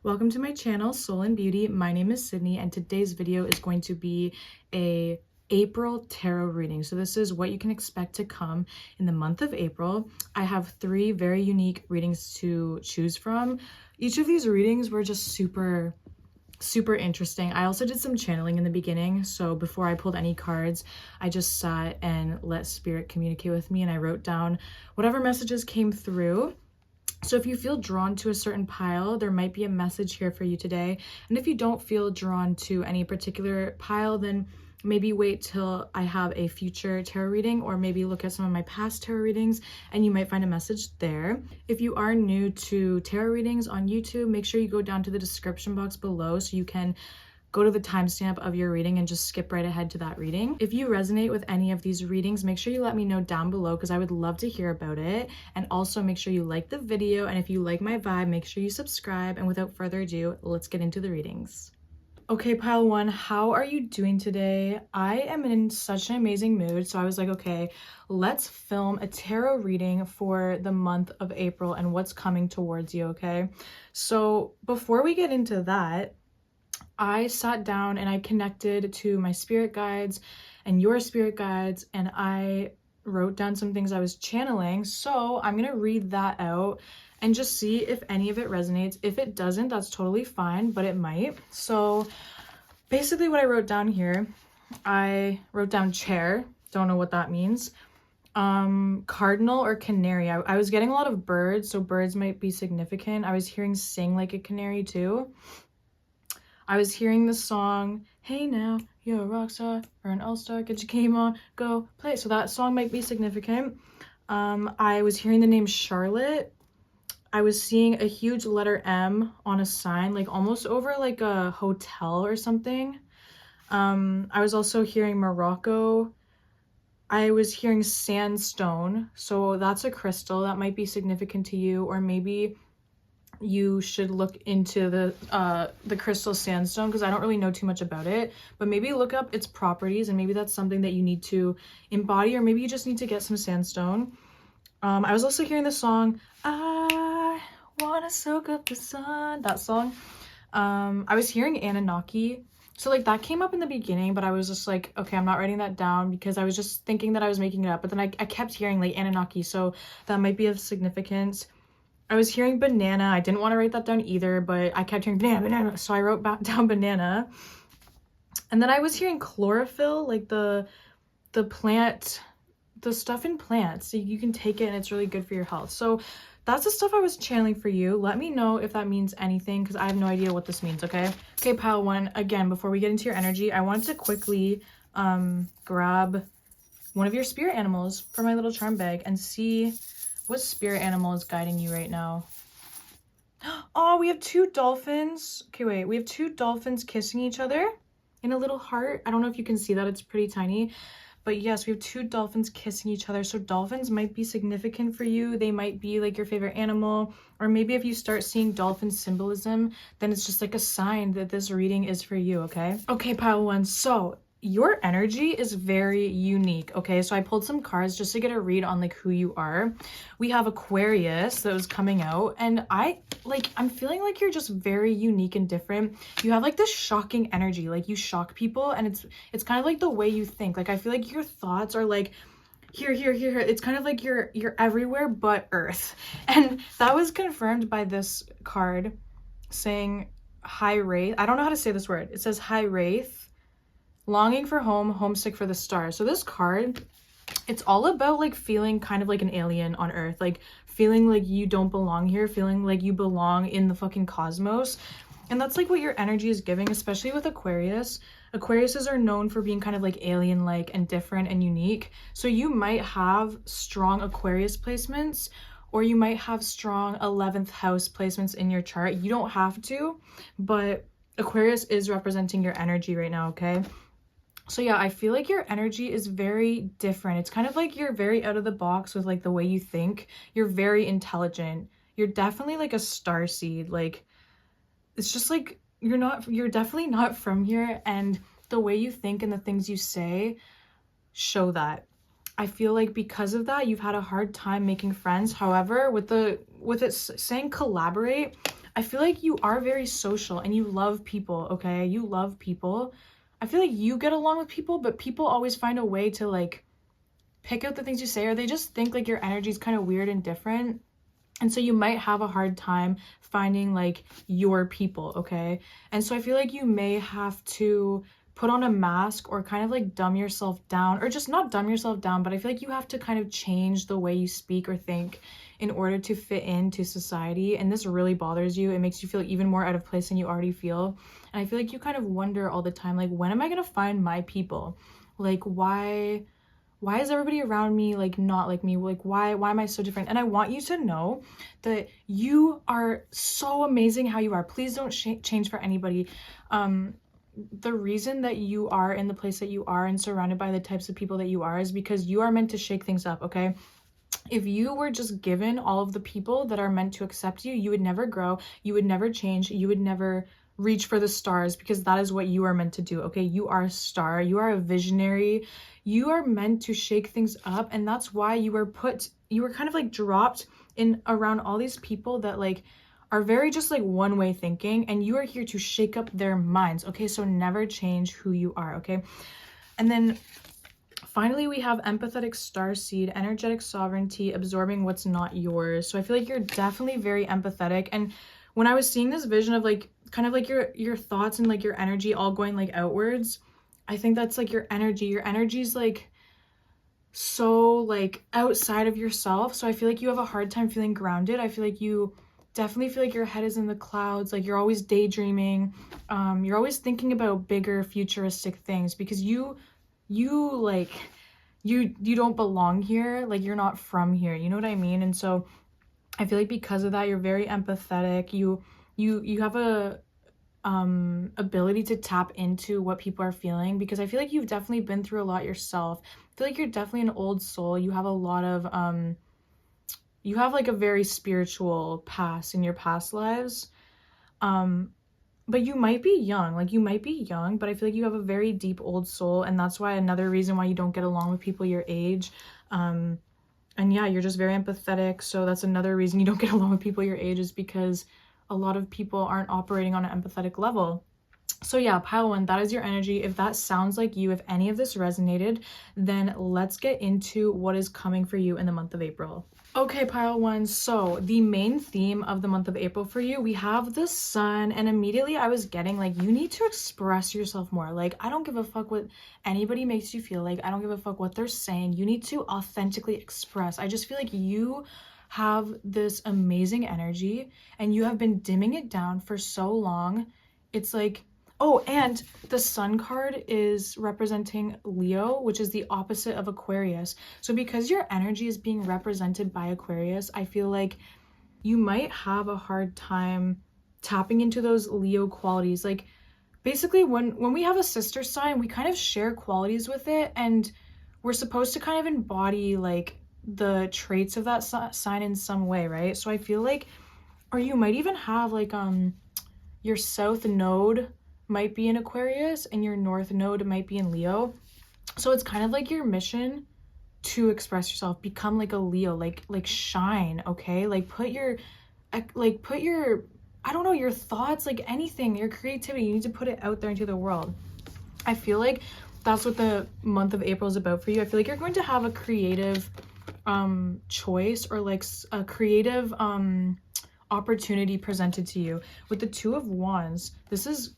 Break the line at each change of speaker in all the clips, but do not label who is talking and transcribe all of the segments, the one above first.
Welcome to my channel, Soul and Beauty. My name is Sydney, and today's video is going to be a April tarot reading. So this is what you can expect to come in the month of April. I have 3 very unique readings to choose from. Each of these readings were just super interesting. I also did some channeling in the beginning, so before I pulled any cards, I just sat and let spirit communicate with me, and I wrote down whatever messages came through. So if you feel drawn to a certain pile, there might be a message here for you today. And if you don't feel drawn to any particular pile, then maybe wait till I have a future tarot reading, or maybe look at some of my past tarot readings and you might find a message there. If you are new to tarot readings on YouTube, make sure you go down to the description box below so you can go to the timestamp of your reading and just skip right ahead to that reading. If you resonate with any of these readings, make sure you let me know down below because I would love to hear about it. And also make sure you like the video, and if you like my vibe, make sure you subscribe. And without further ado, let's get into the readings. Okay, pile 1, how are you doing today? I am in such an amazing mood, so I was like, okay, let's film a tarot reading for the month of April and what's coming towards you, okay? So before we get into that, I sat down and I connected to my spirit guides and your spirit guides, and I wrote down some things I was channeling. So I'm going to read that out and just see if any of it resonates. If it doesn't, that's totally fine, but it might. So basically what I wrote down here, I wrote down chair. Don't know what that means. Cardinal or canary. I was getting a lot of birds, so birds might be significant. I was hearing sing like a canary too. I was hearing the song, hey now, you're a rock star or an all-star, get your game on, go play. So that song might be significant. I was hearing the name Charlotte. I was seeing a huge letter M on a sign, like almost over like a hotel or something. I was also hearing Morocco. I was hearing sandstone. So that's a crystal that might be significant to you, or maybe you should look into the crystal sandstone because I don't really know too much about it, but maybe look up its properties and maybe that's something that you need to embody, or maybe you just need to get some sandstone. I was also hearing the song I wanna soak up the sun, that song. I was hearing Anunnaki, so like that came up in the beginning, but I was just like, okay, I'm not writing that down because I was just thinking that I was making it up, but then I kept hearing like Anunnaki, so that might be of significance. I was hearing banana. I didn't want to write that down either, but I kept hearing banana, so I wrote down banana. And then I was hearing chlorophyll, like the plant, the stuff in plants. So you can take it and it's really good for your health. So that's the stuff I was channeling for you. Let me know if that means anything because I have no idea what this means, okay? Okay, pile 1, again, before we get into your energy, I wanted to quickly grab one of your spirit animals from my little charm bag and see what spirit animal is guiding you right now. Oh, we have 2 dolphins. Okay, wait. We have 2 dolphins kissing each other in a little heart. I don't know if you can see that. It's pretty tiny. But yes, we have 2 dolphins kissing each other. So dolphins might be significant for you. They might be like your favorite animal. Or maybe if you start seeing dolphin symbolism, then it's just like a sign that this reading is for you, okay? Okay, pile 1. So your energy is very unique, okay? So I pulled some cards just to get a read on like who you are. We have Aquarius that was coming out, and I'm feeling like you're just very unique and different. You have like this shocking energy, like you shock people, and it's kind of like the way you think. Like I feel like your thoughts are like here. It's kind of like you're everywhere but Earth. And that was confirmed by this card saying high wraith. I don't know how to say this word. It says high wraith. Longing for home, homesick for the stars. So this card, it's all about like feeling kind of like an alien on Earth, like feeling like you don't belong here, feeling like you belong in the fucking cosmos. And that's like what your energy is giving, especially with Aquarius. Aquariuses are known for being kind of like alien-like and different and unique. So you might have strong Aquarius placements, or you might have strong 11th house placements in your chart. You don't have to, but Aquarius is representing your energy right now, okay? So yeah, I feel like your energy is very different. It's kind of like you're very out of the box with like the way you think. You're very intelligent. You're definitely like a starseed. Like it's just like you're definitely not from here, and the way you think and the things you say show that. I feel like because of that, you've had a hard time making friends. However, with it saying collaborate, I feel like you are very social and you love people, okay? You love people. I feel like you get along with people, but people always find a way to like pick out the things you say, or they just think like your energy is kind of weird and different. And so you might have a hard time finding like your people, okay? And so I feel like you may have to put on a mask or kind of like dumb yourself down, or just not dumb yourself down, but I feel like you have to kind of change the way you speak or think in order to fit into society. And this really bothers you. It makes you feel even more out of place than you already feel. And I feel like you kind of wonder all the time, like, when am I gonna find my people? Like, why is everybody around me like not like me? Like, why am I so different? And I want you to know that you are so amazing how you are. Please don't change for anybody. The reason that you are in the place that you are and surrounded by the types of people that you are is because you are meant to shake things up, okay? If you were just given all of the people that are meant to accept you, you would never grow, you would never change, you would never reach for the stars, because that is what you are meant to do, okay? You are a star, you are a visionary, you are meant to shake things up, and that's why you were kind of like dropped in around all these people that like are very just like one-way thinking, and you are here to shake up their minds, okay? So never change who you are, okay? And then finally, we have empathetic starseed, energetic sovereignty, absorbing what's not yours. So I feel like you're definitely very empathetic. And when I was seeing this vision of like kind of like your thoughts and like your energy all going like outwards, I think that's like your energy. Your energy's like so like outside of yourself. So I feel like you have a hard time feeling grounded. I feel like you definitely feel like your head is in the clouds, like you're always daydreaming. You're always thinking about bigger futuristic things, because you like you don't belong here, like you're not from here, you know what I mean? And so I feel like because of that, you're very empathetic. You have a ability to tap into what people are feeling, because I feel like you've definitely been through a lot yourself. I feel like you're definitely an old soul. You have a lot of you have like a very spiritual past in your past lives. But you might be young, but I feel like you have a very deep old soul, and that's why another reason why you don't get along with people your age. And yeah, you're just very empathetic, so that's another reason you don't get along with people your age, is because a lot of people aren't operating on an empathetic level. So yeah, pile one, that is your energy. If that sounds like you, if any of this resonated, then let's get into what is coming for you in the month of April. Okay, pile one, so the main theme of the month of April for you, we have the sun, and immediately I was getting like, you need to express yourself more. Like, I don't give a fuck what anybody makes you feel like. I don't give a fuck what they're saying. You need to authentically express. I just feel like you have this amazing energy and you have been dimming it down for so long. It's like, oh, and the sun card is representing Leo, which is the opposite of Aquarius. So because your energy is being represented by Aquarius, I feel like you might have a hard time tapping into those Leo qualities. Like, basically, when we have a sister sign, we kind of share qualities with it, and we're supposed to kind of embody like the traits of that sign in some way, right? So I feel like, or you might even have like your south node might be in Aquarius and your north node might be in Leo. So it's kind of like your mission to express yourself, become like a Leo, like shine, okay? Like put your I don't know, your thoughts, like anything, your creativity, you need to put it out there into the world. I feel like that's what the month of April is about for you. I feel like you're going to have a creative choice, or like a creative opportunity presented to you. With the Two of Wands, this is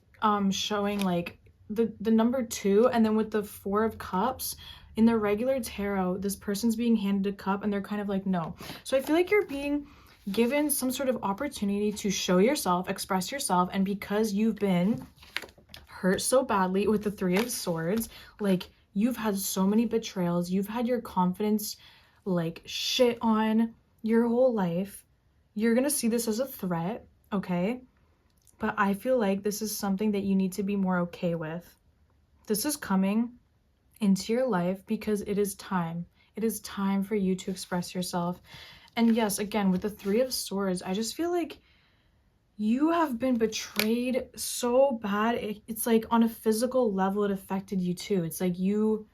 showing like the number 2, and then with the Four of Cups in the regular tarot, this person's being handed a cup and they're kind of like, no. So I feel like you're being given some sort of opportunity to show yourself, express yourself, and because you've been hurt so badly with the Three of Swords, like you've had so many betrayals, you've had your confidence like shit on your whole life, you're gonna see this as a threat, okay? But I feel like this is something that you need to be more okay with. This is coming into your life because it is time. It is time for you to express yourself. And yes, again, with the Three of Swords, I just feel like you have been betrayed so bad. It's like on a physical level, it affected you too. It's like you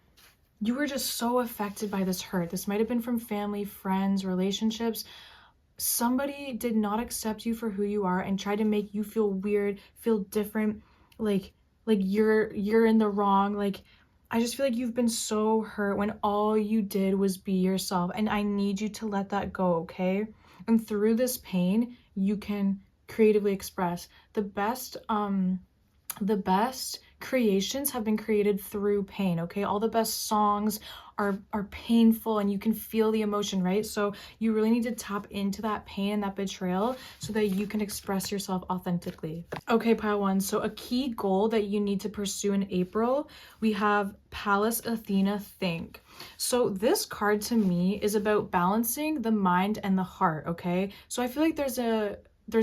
were just so affected by this hurt. This might have been from family, friends, relationships, somebody did not accept you for who you are and tried to make you feel weird, feel different, like you're in the wrong. Like, I just feel like you've been so hurt when all you did was be yourself, and I need you to let that go, okay? And through this pain, you can creatively express. The best creations have been created through pain, okay? All the best songs are painful, and you can feel the emotion, right? So you really need to tap into that pain and that betrayal so that you can express yourself authentically. Okay, pile one. So a key goal that you need to pursue in April, we have Pallas Athena Think. So this card to me is about balancing the mind and the heart, okay? So I feel like there's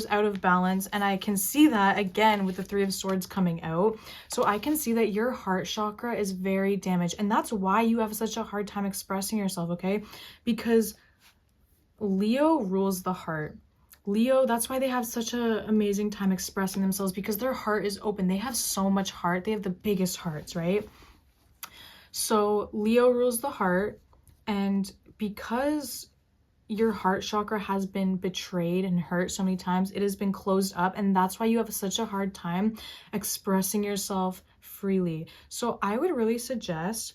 out of balance, and I can see that again with the Three of Swords coming out. So I can see that your heart chakra is very damaged, and that's why you have such a hard time expressing yourself, okay? Because Leo rules the heart. Leo, that's why they have such an amazing time expressing themselves, because their heart is open. They have so much heart. They have the biggest hearts, right? So Leo rules the heart, and because your heart chakra has been betrayed and hurt so many times, it has been closed up, and that's why you have such a hard time expressing yourself freely. So I would really suggest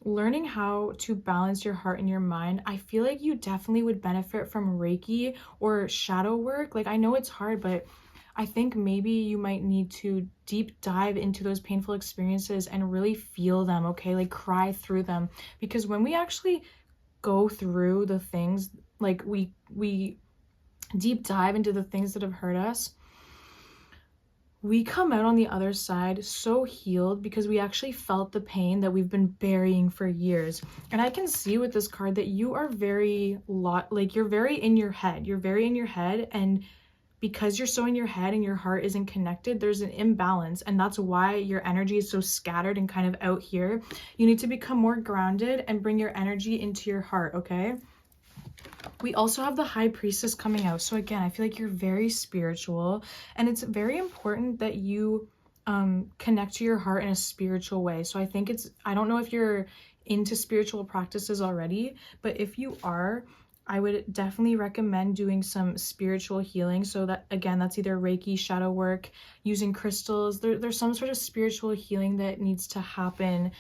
learning how to balance your heart and your mind. I feel like you definitely would benefit from Reiki or shadow work. Like, I know it's hard, but I think maybe you might need to deep dive into those painful experiences and really feel them, okay? Like, cry through them, because when we actually go through the things, like we deep dive into the things that have hurt us, we come out on the other side so healed, because we actually felt the pain that we've been burying for years. And I can see with this card that you are you're very in your head, and because you're so in your head and your heart isn't connected, there's an imbalance, and that's why your energy is so scattered and kind of out here. You need to become more grounded and bring your energy into your heart, okay? We also have the High Priestess coming out. So again, I feel like you're very spiritual, and it's very important that you connect to your heart in a spiritual way. So I don't know if you're into spiritual practices already, but if you are, I would definitely recommend doing some spiritual healing. So that, again, that's either Reiki, shadow work, using crystals. There's some sort of spiritual healing that needs to happen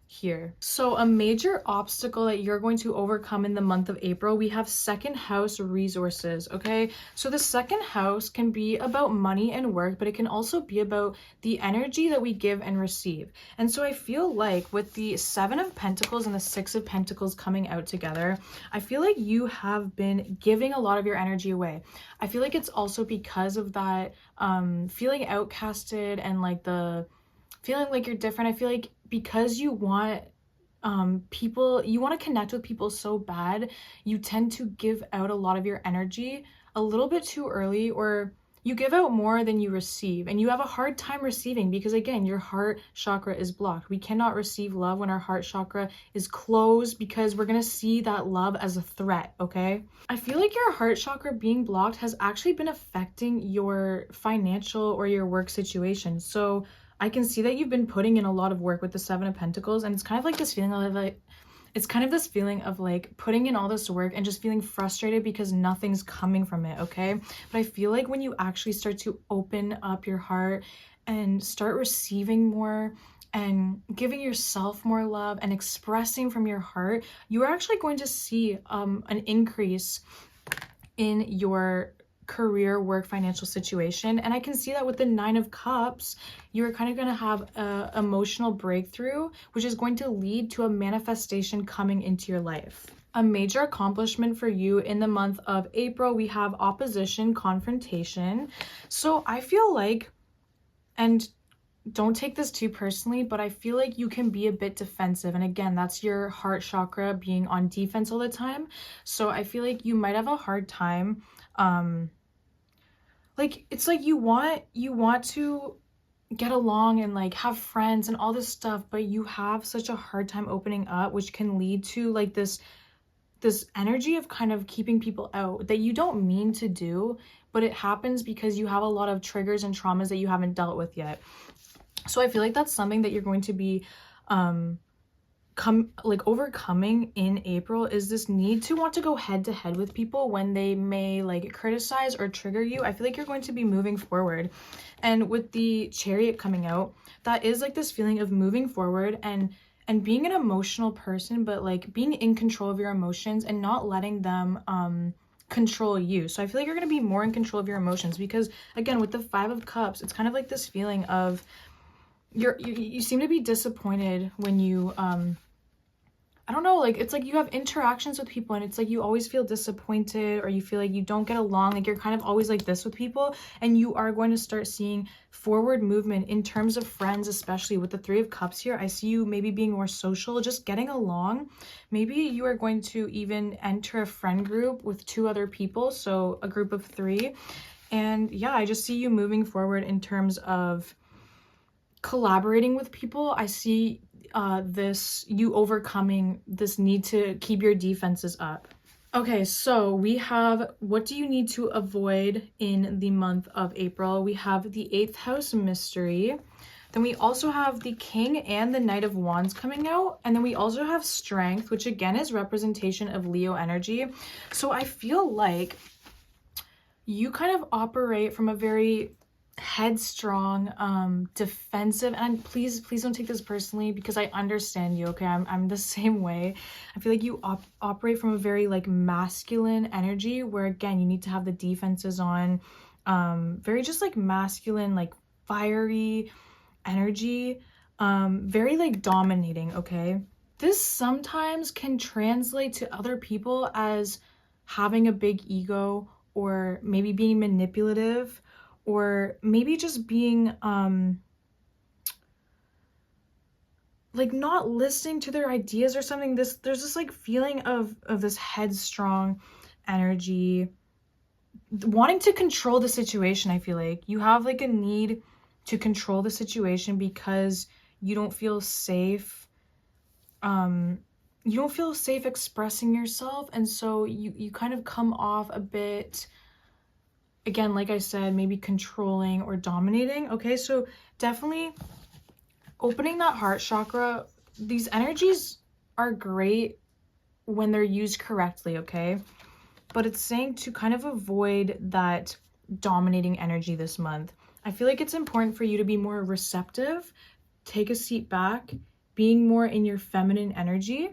here. So a major obstacle that you're going to overcome in the month of April, we have second house resources, okay? So the second house can be about money and work, but it can also be about the energy that we give and receive. And so I feel like with the Seven of Pentacles and the Six of Pentacles coming out together, I feel like you have been giving a lot of your energy away. I feel like it's also because of that feeling outcasted and like the feeling like you're different. I feel like because you want you want to connect with people so bad, you tend to give out a lot of your energy a little bit too early, or you give out more than you receive, and you have a hard time receiving because, again, your heart chakra is blocked. We cannot receive love when our heart chakra is closed, because we're going to see that love as a threat, okay? I feel like your heart chakra being blocked has actually been affecting your financial or your work situation. So I can see that you've been putting in a lot of work with the Seven of Pentacles, and it's kind of like this feeling of like putting in all this work and just feeling frustrated because nothing's coming from it, okay? But I feel like when you actually start to open up your heart and start receiving more and giving yourself more love and expressing from your heart, you are actually going to see an increase in your career, work, financial situation. And I can see that with the Nine of Cups, you're kind of going to have a emotional breakthrough, which is going to lead to a manifestation coming into your life. A major accomplishment for you in the month of April, we have opposition, confrontation. So I feel like, and don't take this too personally, but I feel like you can be a bit defensive. And again, that's your heart chakra being on defense all the time. So I feel like you might have a hard time like, it's like you want to get along and like have friends and all this stuff, but you have such a hard time opening up, which can lead to like this energy of kind of keeping people out that you don't mean to do, but it happens because you have a lot of triggers and traumas that you haven't dealt with yet. So I feel like that's something that you're going to be overcoming in April is this need to want to go head to head with people when they may like criticize or trigger you. I feel like you're going to be moving forward. And with the Chariot coming out, that is like this feeling of moving forward and being an emotional person, but like being in control of your emotions and not letting them control you. So I feel like you're going to be more in control of your emotions because again, with the 5 of Cups, it's kind of like this feeling of you seem to be disappointed when you I don't know, like it's like you have interactions with people and it's like you always feel disappointed or you feel like you don't get along, like you're kind of always like this with people, and you are going to start seeing forward movement in terms of friends, especially with the 3 of Cups here. I see you maybe being more social, just getting along. Maybe you are going to even enter a friend group with 2 other people, so a group of 3. And yeah, I just see you moving forward in terms of collaborating with people. I see you overcoming this need to keep your defenses up. Okay, so we have what do you need to avoid in the month of April? We have the 8th house mystery. Then we also have the King and the Knight of Wands coming out. And then we also have Strength, which again is representation of Leo energy. So I feel like you kind of operate from a very headstrong, defensive, and please don't take this personally because I understand you, okay? I'm the same way. I feel like you operate from a very like masculine energy where again you need to have the defenses on, very just like masculine, like fiery energy, very like dominating, okay? This sometimes can translate to other people as having a big ego or maybe being manipulative, or maybe just being like not listening to their ideas or something. There's this like feeling of this headstrong energy, wanting to control the situation. I feel like you have like a need to control the situation because you don't feel safe. You don't feel safe expressing yourself, and so you kind of come off a bit, again, like I said, maybe controlling or dominating. Okay, so definitely opening that heart chakra. These energies are great when they're used correctly, okay? But it's saying to kind of avoid that dominating energy this month. I feel like it's important for you to be more receptive, take a seat back, being more in your feminine energy.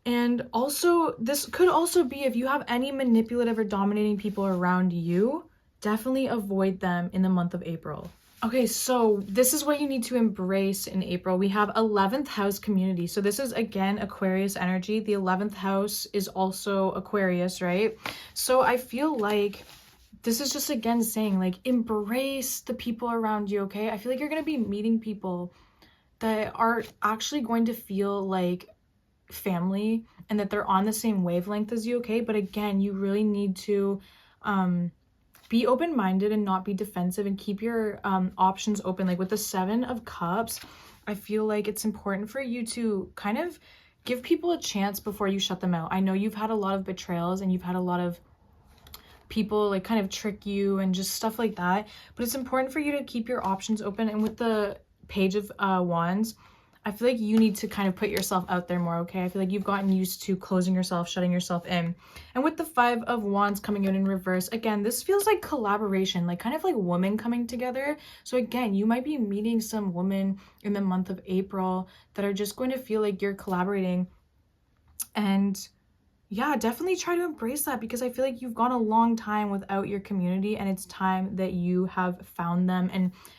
And also, this could also be if you have any manipulative or dominating people around you, definitely avoid them in the month of April. Okay, so this is what you need to embrace in April. We have 11th house community. So this is, again, Aquarius energy. The 11th house is also Aquarius, right? So I feel like this is just, again, saying, like, embrace the people around you, okay? I feel like you're going to be meeting people that are actually going to feel like family and that they're on the same wavelength as you, okay? But again, you really need to be open-minded and not be defensive and keep your options open. Like with the 7 of Cups, I feel like it's important for you to kind of give people a chance before you shut them out. I know you've had a lot of betrayals and you've had a lot of people like kind of trick you and just stuff like that, but it's important for you to keep your options open. And with the Page of Wands, I feel like you need to kind of put yourself out there more, okay? I feel like you've gotten used to closing yourself, shutting yourself in. And with the 5 of Wands coming out in reverse, again, this feels like collaboration, like kind of like women coming together. So again, you might be meeting some women in the month of April that are just going to feel like you're collaborating. And yeah, definitely try to embrace that because I feel like you've gone a long time without your community and it's time that you have found them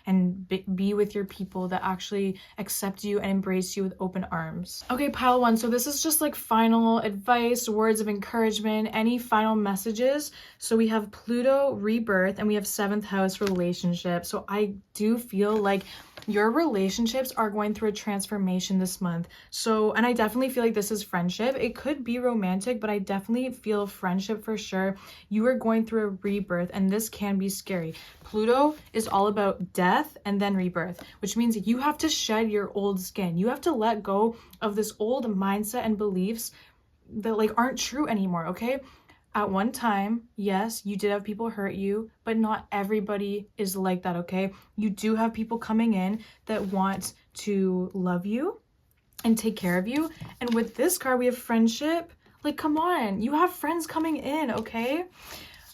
and be with your people that actually accept you and embrace you with open arms. Okay, pile 1. So this is just like final advice, words of encouragement, any final messages. So we have Pluto rebirth and we have 7th house relationship. So I do feel like your relationships are going through a transformation this month. So, and I definitely feel like this is friendship. It could be romantic, but I definitely feel friendship for sure. You are going through a rebirth and this can be scary. Pluto is all about death and then rebirth, which means you have to shed your old skin. You have to let go of this old mindset and beliefs that like aren't true anymore, okay? At one time, yes, you did have people hurt you, but not everybody is like that, okay? You do have people coming in that want to love you and take care of you. And with this card, we have friendship. Like, come on, you have friends coming in, okay?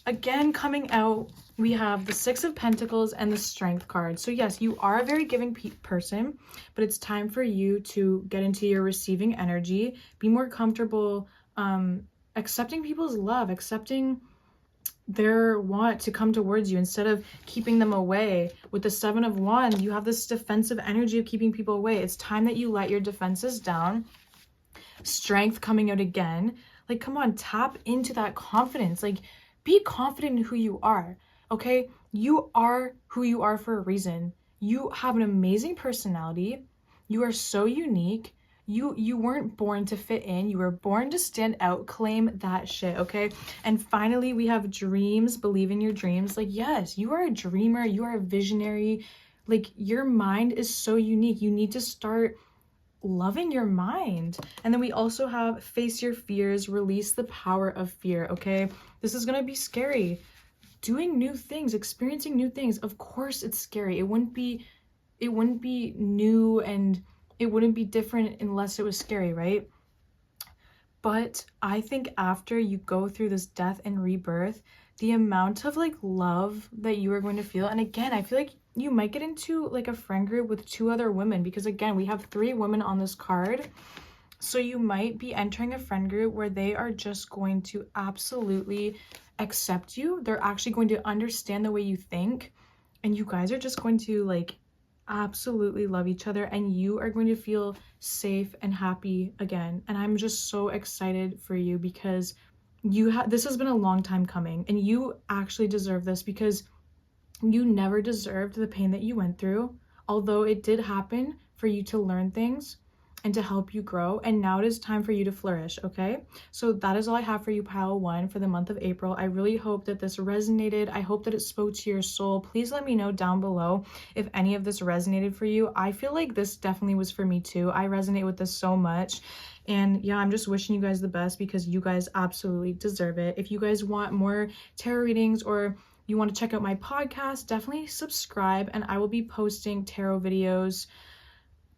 Again, coming out, we have the Six of Pentacles and the Strength card. So yes, you are a very giving person, but it's time for you to get into your receiving energy, be more comfortable accepting people's love, accepting their want to come towards you instead of keeping them away. With the Seven of Wands, you have this defensive energy of keeping people away. It's time that you let your defenses down. Strength coming out again. Like, come on, tap into that confidence. Like, be confident in who you are, okay? You are who you are for a reason. You have an amazing personality. You are so unique. You weren't born to fit in. You were born to stand out. Claim that shit, okay? And finally, we have dreams. Believe in your dreams. Like, yes, you are a dreamer. You are a visionary. Like, your mind is so unique. You need to start loving your mind. And then we also have face your fears, release the power of fear, okay? This is gonna be scary. Doing new things, experiencing new things. Of course it's scary. It wouldn't be new and it wouldn't be different unless it was scary, right? But I think after you go through this death and rebirth, the amount of like love that you are going to feel, and again, I feel like you might get into like a friend group with 2 other women, because again, we have 3 women on this card. So you might be entering a friend group where they are just going to absolutely accept you. They're actually going to understand the way you think, and you guys are just going to like absolutely love each other, and you are going to feel safe and happy again. And I'm just so excited for you, because this has been a long time coming, and you actually deserve this, because you never deserved the pain that you went through, although it did happen for you to learn things and to help you grow. And now it is time for you to flourish, okay? So that is all I have for you, pile 1, for the month of April. I really hope that this resonated. I hope that it spoke to your soul. Please let me know down below if any of this resonated for you. I feel like this definitely was for me too. I resonate with this so much. And yeah, I'm just wishing you guys the best, because you guys absolutely deserve it. If you guys want more tarot readings, or you want to check out my podcast, definitely subscribe, and I will be posting tarot videos.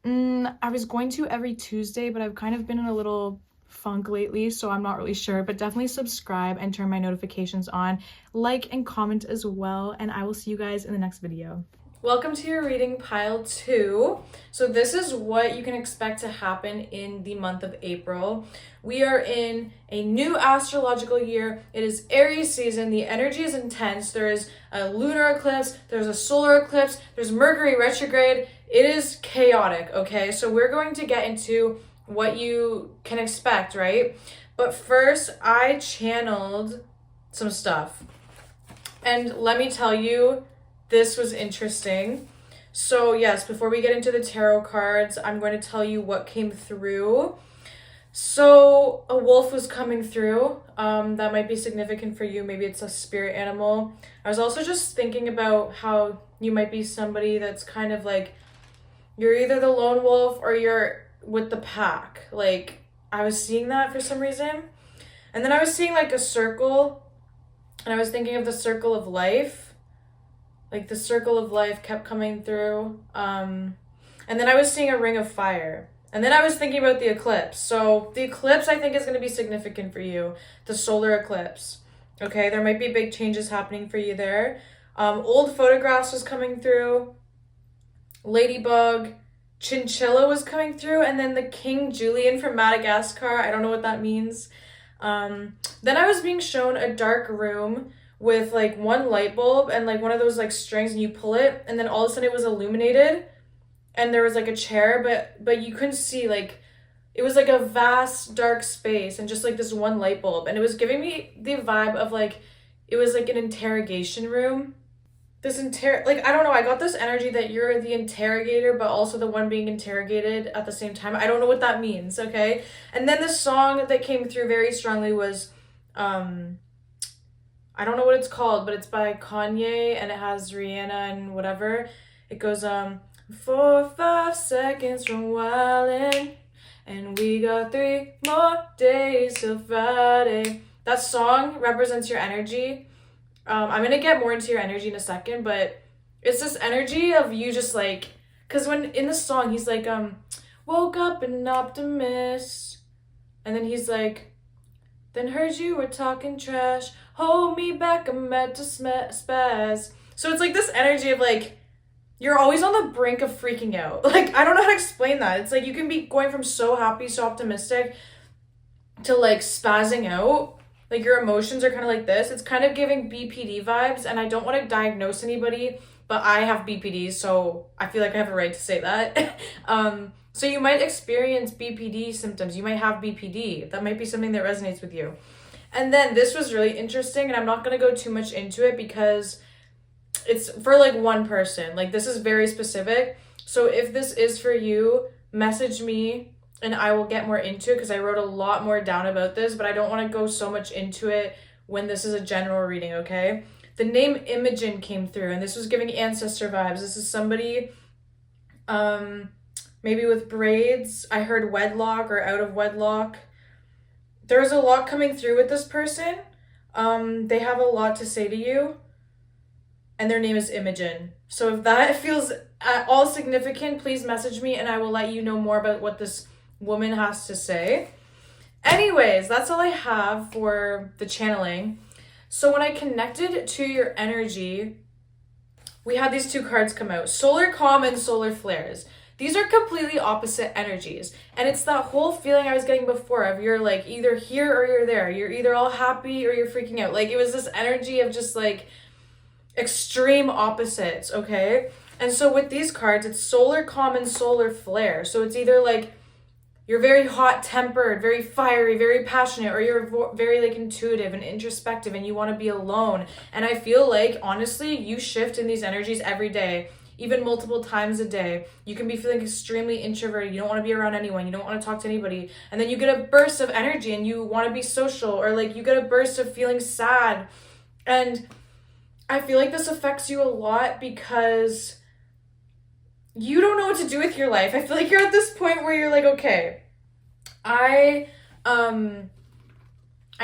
I was going to every Tuesday, but I've kind of been in a little funk lately, so I'm not really sure, but definitely subscribe and turn my notifications on. Like and comment as well, and I will see you guys in the next video. Welcome to your reading, pile 2. So this is what you can expect to happen in the month of April. We are in a new astrological year. It is Aries season. The energy is intense. There is a lunar eclipse. There's a solar eclipse. There's Mercury retrograde. It is chaotic, okay? So we're going to get into what you can expect, right? But first, I channeled some stuff. And let me tell you, this was interesting. So yes, before we get into the tarot cards, I'm going to tell you what came through. So a wolf was coming through. That might be significant for you. Maybe it's a spirit animal. I was also just thinking about how you might be somebody that's kind of like, you're either the lone wolf or you're with the pack. Like, I was seeing that for some reason. And then I was seeing like a circle, and I was thinking of the circle of life. Like the circle of life kept coming through. And then I was seeing a ring of fire. And then I was thinking about the eclipse. So the eclipse, I think, is going to be significant for you. The solar eclipse. Okay, there might be big changes happening for you there. Old photographs was coming through. Ladybug. Chinchilla was coming through. And then the King Julian from Madagascar. I don't know what that means. Then I was being shown a dark room with like one light bulb and like one of those like strings, and you pull it, and then all of a sudden it was illuminated, and there was like a chair, but you couldn't see, like it was like a vast dark space and just like this one light bulb, and it was giving me the vibe of like it was like an interrogation room. Like, I don't know, I got this energy that you're the interrogator but also the one being interrogated at the same time. I don't know what that means, okay? And then the song that came through very strongly was I don't know what it's called, but it's by Kanye, and it has Rihanna and whatever. It goes, 4 or 5 seconds from wildin', and we got 3 more days till Friday. That song represents your energy. I'm gonna get more into your energy in a second, but it's this energy of you just like, because when in the song, he's like, woke up an optimist. And then he's like, then heard you were talking trash. Hold me back, I'm at to spaz. So it's like this energy of like, you're always on the brink of freaking out. Like, I don't know how to explain that. It's like you can be going from so happy, so optimistic to like spazzing out. Like your emotions are kind of like this. It's kind of giving BPD vibes, and I don't want to diagnose anybody, but I have BPD, so I feel like I have a right to say that. So you might experience BPD symptoms. You might have BPD. That might be something that resonates with you. And then this was really interesting, and I'm not going to go too much into it because it's for like one person. Like this is very specific. So if this is for you, message me and I will get more into it because I wrote a lot more down about this, but I don't want to go so much into it when this is a general reading, okay? The name Imogen came through, and this was giving ancestor vibes. This is somebody maybe with braids. I heard wedlock or out of wedlock. There's a lot coming through with this person. They have a lot to say to you, and their name is Imogen. So if that feels at all significant, please message me and I will let you know more about what this woman has to say. Anyways, that's all I have for the channeling. So when I connected to your energy, we had these two cards come out, Solar Calm and Solar Flares. These are completely opposite energies. And it's that whole feeling I was getting before of you're like either here or you're there. You're either all happy or you're freaking out. Like it was this energy of just like extreme opposites, okay? And so with these cards, it's Solar Calm and Solar Flare. So it's either like you're very hot-tempered, very fiery, very passionate, or you're very like intuitive and introspective and you want to be alone. And I feel like, honestly, you shift in these energies every day, even multiple times a day. You can be feeling extremely introverted. You don't want to be around anyone. You don't want to talk to anybody. And then you get a burst of energy and you want to be social, or like you get a burst of feeling sad. And I feel like this affects you a lot because you don't know what to do with your life. I feel like you're at this point where you're like, okay, I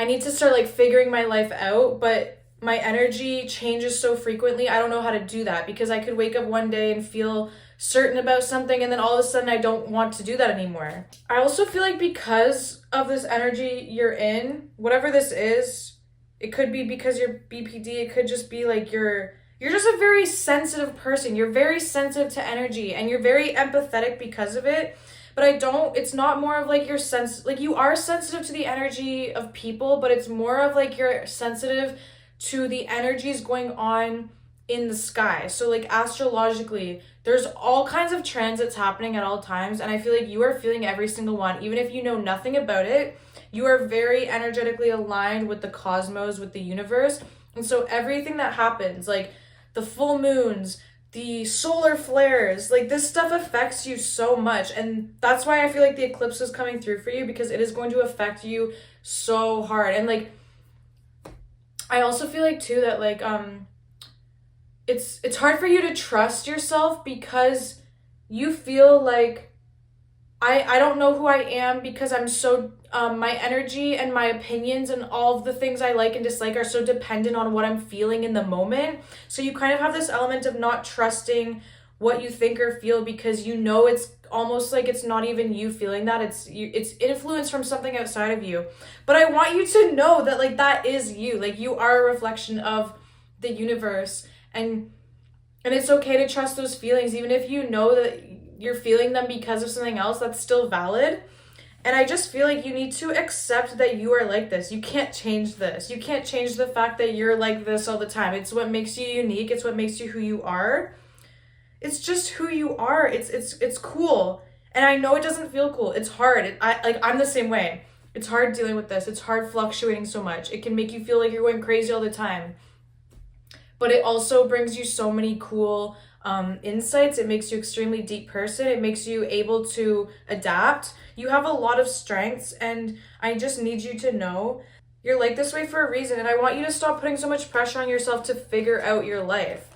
need to start like figuring my life out, but my energy changes so frequently. I don't know how to do that because I could wake up one day and feel certain about something and then all of a sudden I don't want to do that anymore. I also feel like because of this energy you're in, whatever this is, it could be because you're BPD, it could just be like you're just a very sensitive person. You're very sensitive to energy and you're very empathetic because of it. But it's not more of like you are sensitive to the energy of people, but it's more of like you're sensitive to the energies going on in the sky. So like astrologically, there's all kinds of transits happening at all times. And I feel like you are feeling every single one, even if you know nothing about it. You are very energetically aligned with the cosmos, with the universe. And so everything that happens, like the full moons, the solar flares, like this stuff affects you so much. And that's why I feel like the eclipse is coming through for you, because it is going to affect you so hard. And like, I also feel like too that like, it's hard for you to trust yourself because you feel like, I don't know who I am because I'm so, my energy and my opinions and all of the things I like and dislike are so dependent on what I'm feeling in the moment. So you kind of have this element of not trusting what you think or feel because you know it's almost like it's not even you feeling that. It's influence from something outside of you. But I want you to know that like that is you. Like you are a reflection of the universe, and it's okay to trust those feelings even if you know that you're feeling them because of something else. That's still valid. And I just feel like you need to accept that you are like this. You can't change this. You can't change the fact that you're like this all the time. It's what makes you unique. It's what makes you who you are. It's just who you are. It's cool. And I know it doesn't feel cool. It's hard. I'm the same way. It's hard dealing with this. It's hard fluctuating so much. It can make you feel like you're going crazy all the time. But it also brings you so many cool insights. It makes you extremely deep person. It makes you able to adapt. You have a lot of strengths, and I just need you to know you're like this way for a reason. And I want you to stop putting so much pressure on yourself to figure out your life.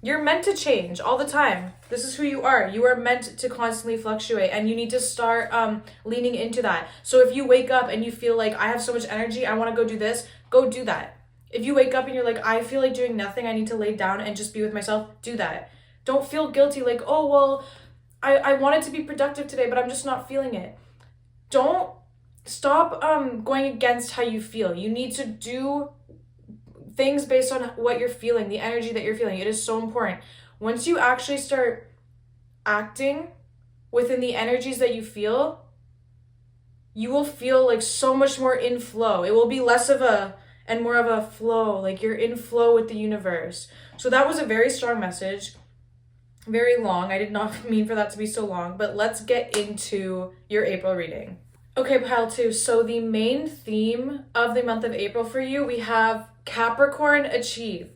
You're meant to change all the time. This is who you are. You are meant to constantly fluctuate, and you need to start leaning into that. So if you wake up and you feel like I have so much energy, I want to go do this, go do that. If you wake up and you're like, I feel like doing nothing, I need to lay down and just be with myself, do that. Don't feel guilty like, oh, well, I wanted to be productive today, but I'm just not feeling it. Don't stop going against how you feel. You need to do things based on what you're feeling, the energy that you're feeling. It is so important. Once you actually start acting within the energies that you feel, you will feel like so much more in flow. It will be less of a and more of a flow, like you're in flow with the universe. So that was a very strong message, very long. I did not mean for that to be so long, but let's get into your April reading. Okay, pile 2. So the main theme of the month of April for you, we have Capricorn achieve.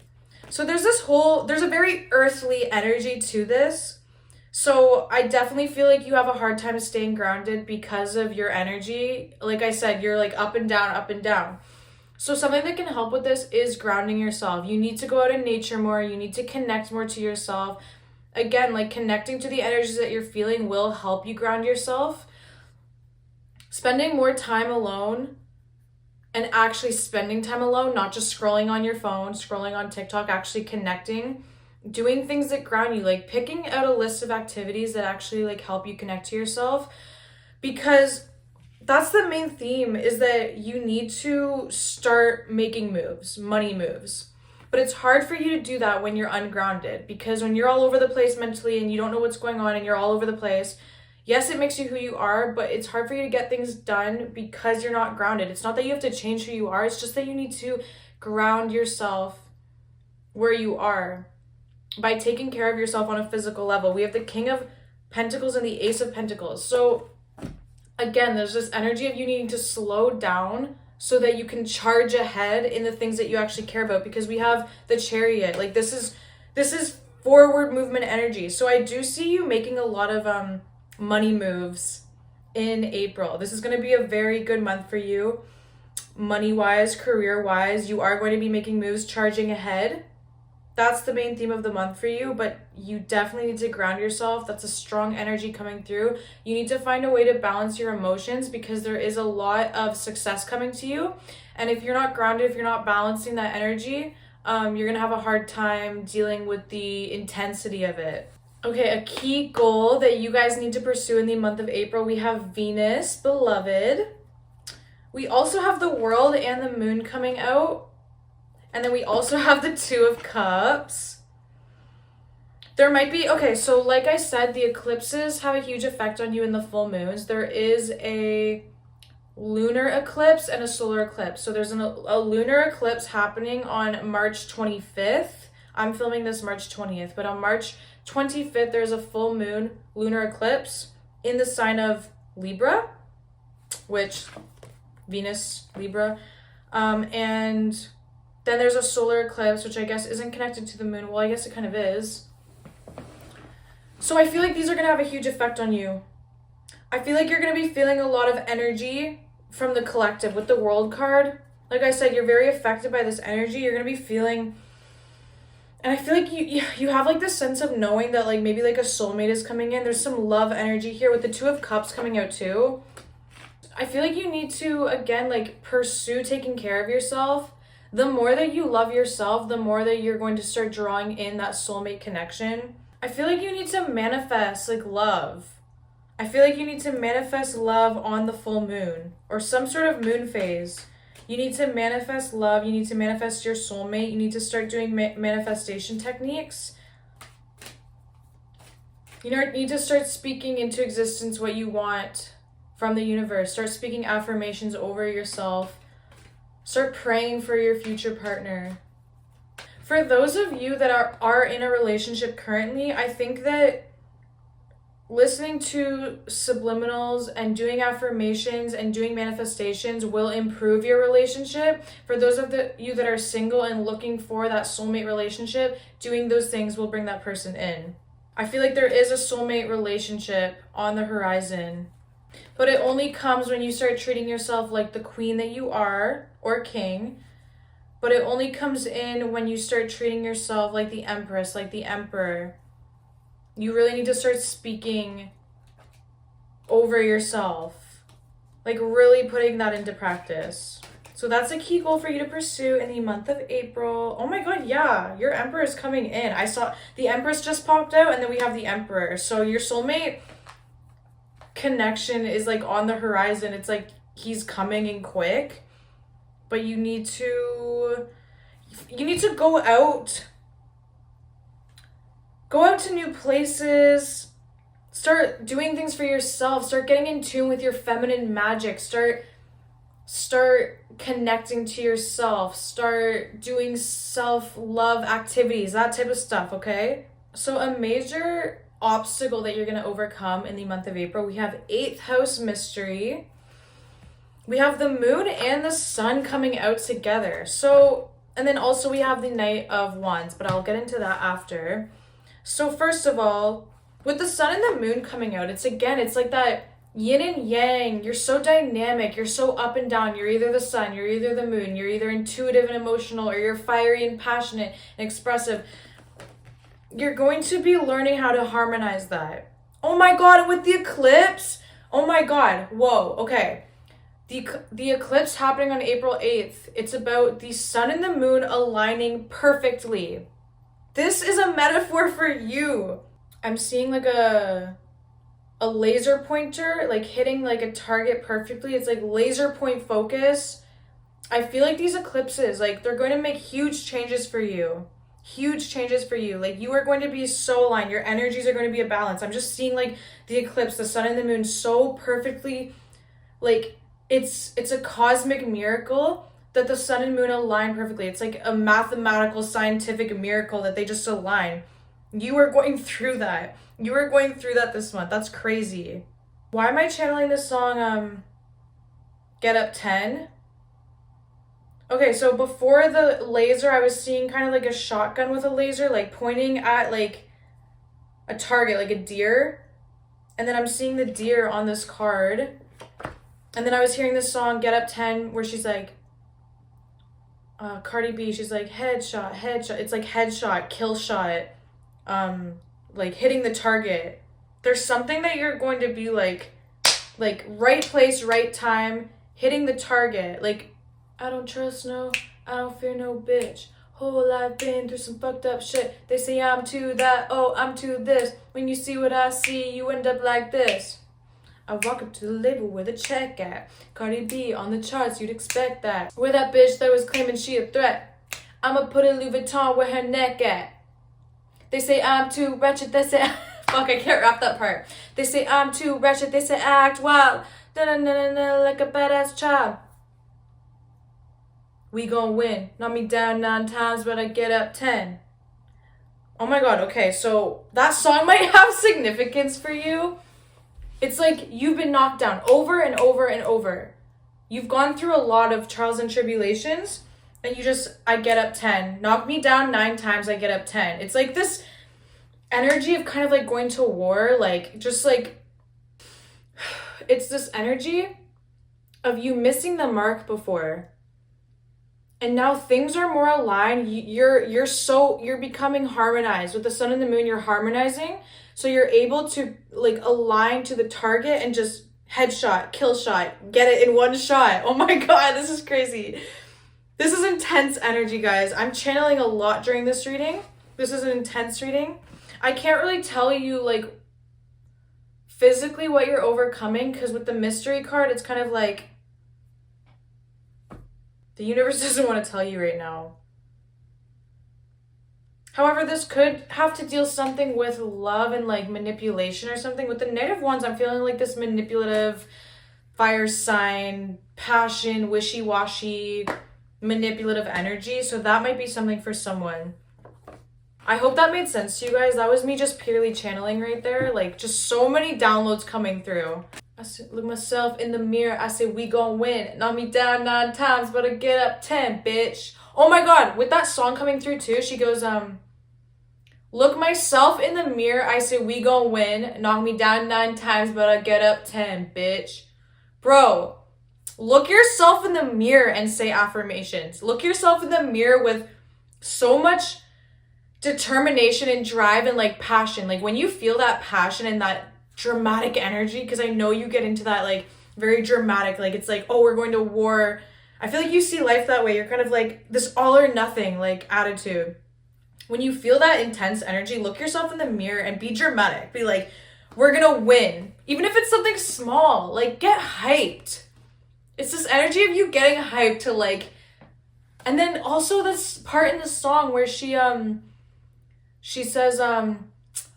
So there's a very earthly energy to this. So I definitely feel like you have a hard time staying grounded because of your energy. Like I said, you're like up and down, up and down. So something that can help with this is grounding yourself. You need to go out in nature more. You need to connect more to yourself. Again, like connecting to the energies that you're feeling will help you ground yourself. Spending more time alone and actually spending time alone, not just scrolling on your phone, scrolling on TikTok, actually connecting, doing things that ground you, like picking out a list of activities that actually like help you connect to yourself, because that's the main theme, is that you need to start making moves, money moves. But it's hard for you to do that when you're ungrounded, because when you're all over the place mentally and you don't know what's going on and you're all over the place, yes, it makes you who you are, but it's hard for you to get things done because you're not grounded. It's not that you have to change who you are. It's just that you need to ground yourself where you are by taking care of yourself on a physical level. We have the King of Pentacles and the Ace of Pentacles. So again, there's this energy of you needing to slow down so that you can charge ahead in the things that you actually care about, because we have the Chariot. Like this is forward movement energy. So I do see you making a lot of money moves in April. This is going to be a very good month for you, money-wise, career-wise. You are going to be making moves, charging ahead. That's the main theme of the month for you, but you definitely need to ground yourself. That's a strong energy coming through. You need to find a way to balance your emotions, because there is a lot of success coming to you. And if you're not grounded, if you're not balancing that energy, you're going to have a hard time dealing with the intensity of it. Okay, a key goal that you guys need to pursue in the month of April, we have Venus, beloved. We also have the World and the Moon coming out. And then we also have the Two of Cups. There might be, okay, so like I said, the eclipses have a huge effect on you in the full moons. There is a lunar eclipse and a solar eclipse. So there's a lunar eclipse happening on March 25th. I'm filming this March 20th, but on March 25th, there's a full moon lunar eclipse in the sign of Libra, which Venus, Libra, and then there's a solar eclipse, which I guess isn't connected to the moon. Well, I guess it kind of is. So I feel like these are going to have a huge effect on you. I feel like you're going to be feeling a lot of energy from the collective with the World card. Like I said, you're very affected by this energy. You're going to be feeling, and I feel like you have like this sense of knowing that like maybe like a soulmate is coming in. There's some love energy here with the Two of Cups coming out too. I feel like you need to, again, like pursue taking care of yourself. The more that you love yourself, the more that you're going to start drawing in that soulmate connection. I feel like you need to manifest like love. I feel like you need to manifest love on the full moon or some sort of moon phase. You need to manifest love. You need to manifest your soulmate. You need to start doing manifestation techniques. You need to start speaking into existence what you want from the universe. Start speaking affirmations over yourself. Start praying for your future partner. For those of you that are in a relationship currently, I think that listening to subliminals and doing affirmations and doing manifestations will improve your relationship. For those of you that are single and looking for that soulmate relationship, doing those things will bring that person in. I feel like there is a soulmate relationship on the horizon, but it only comes when you start treating yourself like the queen that you are, or king. But it only comes in when you start treating yourself like the empress, like the emperor. You really need to start speaking over yourself, like really putting that into practice. So So that's a key goal for you to pursue in the month of April. Oh my God, yeah, your Emperor is coming in. I saw the Empress just popped out, and then we have the Emperor. So your soulmate connection is like on the horizon. It's like he's coming in quick, but you need to go out to new places, start doing things for yourself, start getting in tune with your feminine magic, start connecting to yourself, start doing self-love activities, that type of stuff, okay? So a major obstacle that you're going to overcome in the month of April, we have 8th house mystery. We have the moon and the sun coming out together. So, and then also we have the Knight of Wands, but I'll get into that after. So first of all, with the sun and the moon coming out, it's like that yin and yang. You're so dynamic, you're so up and down. You're either the sun, you're either the moon, you're either intuitive and emotional, or you're fiery and passionate and expressive. You're going to be learning how to harmonize that. Oh my God, and with the eclipse, oh my God, whoa, okay. The eclipse happening on April 8th, it's about the sun and the moon aligning perfectly. This is a metaphor for you. I'm seeing like a laser pointer, like hitting like a target perfectly. It's like laser point focus. I feel like these eclipses, like they're going to make huge changes for you. Huge changes for you. Like you are going to be so aligned. Your energies are going to be a balance. I'm just seeing like the eclipse, the sun and the moon so perfectly, like it's a cosmic miracle that the sun and moon align perfectly. It's like a mathematical, scientific miracle that they just align. You are going through that. You are going through that this month. That's crazy. Why am I channeling this song, Get Up 10? Okay, so before the laser, I was seeing kind of like a shotgun with a laser, like pointing at like a target, like a deer. And then I'm seeing the deer on this card. And then I was hearing this song, Get Up 10, where she's like, Cardi B, she's like, headshot. It's like headshot, kill shot, like hitting the target. There's something that you're going to be like right place, right time, hitting the target. Like, I don't trust no, I don't fear no bitch. Whole life been through some fucked up shit. They say I'm to that, oh, I'm to this. When you see what I see, you end up like this. I walk up to the label where the check at. Cardi B on the charts, you'd expect that. Where that bitch that was claiming she a threat. I'ma put a Louis Vuitton where her neck at. They say I'm too wretched, they say... Fuck, I can't rap that part. They say I'm too wretched, they say act wild. Da-da-da-da-da, like a badass child. We gon' win. Knock me down 9 times, but I get up 10. Oh my God, okay, so that song might have significance for you. It's like you've been knocked down over and over and over. You've gone through a lot of trials and tribulations, and I get up 10. Knock me down 9 times, I get up 10. It's like this energy of kind of like going to war, like just like, it's this energy of you missing the mark before. And now things are more aligned. You're becoming harmonized with the sun and the moon. You're harmonizing. So you're able to like align to the target and just headshot, kill shot, get it in one shot. Oh my God, this is crazy. This is intense energy, guys. I'm channeling a lot during this reading. This is an intense reading. I can't really tell you like physically what you're overcoming, because with the mystery card, it's kind of like the universe doesn't want to tell you right now. However, this could have to deal something with love and like manipulation or something. With the Knight of Wands, I'm feeling like this manipulative, fire sign, passion, wishy-washy, manipulative energy. So that might be something for someone. I hope that made sense to you guys. That was me just purely channeling right there. Like just so many downloads coming through. I look myself in the mirror. I say, we gon' win. Knock me down 9 times, but I get up 10, bitch. Oh my God, with that song coming through too, she goes, look myself in the mirror. I say, we gon' win. Knock me down 9 times, but I get up 10, bitch. Bro, look yourself in the mirror and say affirmations. Look yourself in the mirror with so much determination and drive and like passion. Like when you feel that passion and that dramatic energy, because I know you get into that like very dramatic, like it's like, oh, we're going to war, I feel like you see life that way. You're kind of like this all or nothing like attitude. When you feel that intense energy, look yourself in the mirror and be dramatic. Be like, we're gonna win. Even if it's something small, like get hyped. It's this energy of you getting hyped to like, and then also this part in the song where she says,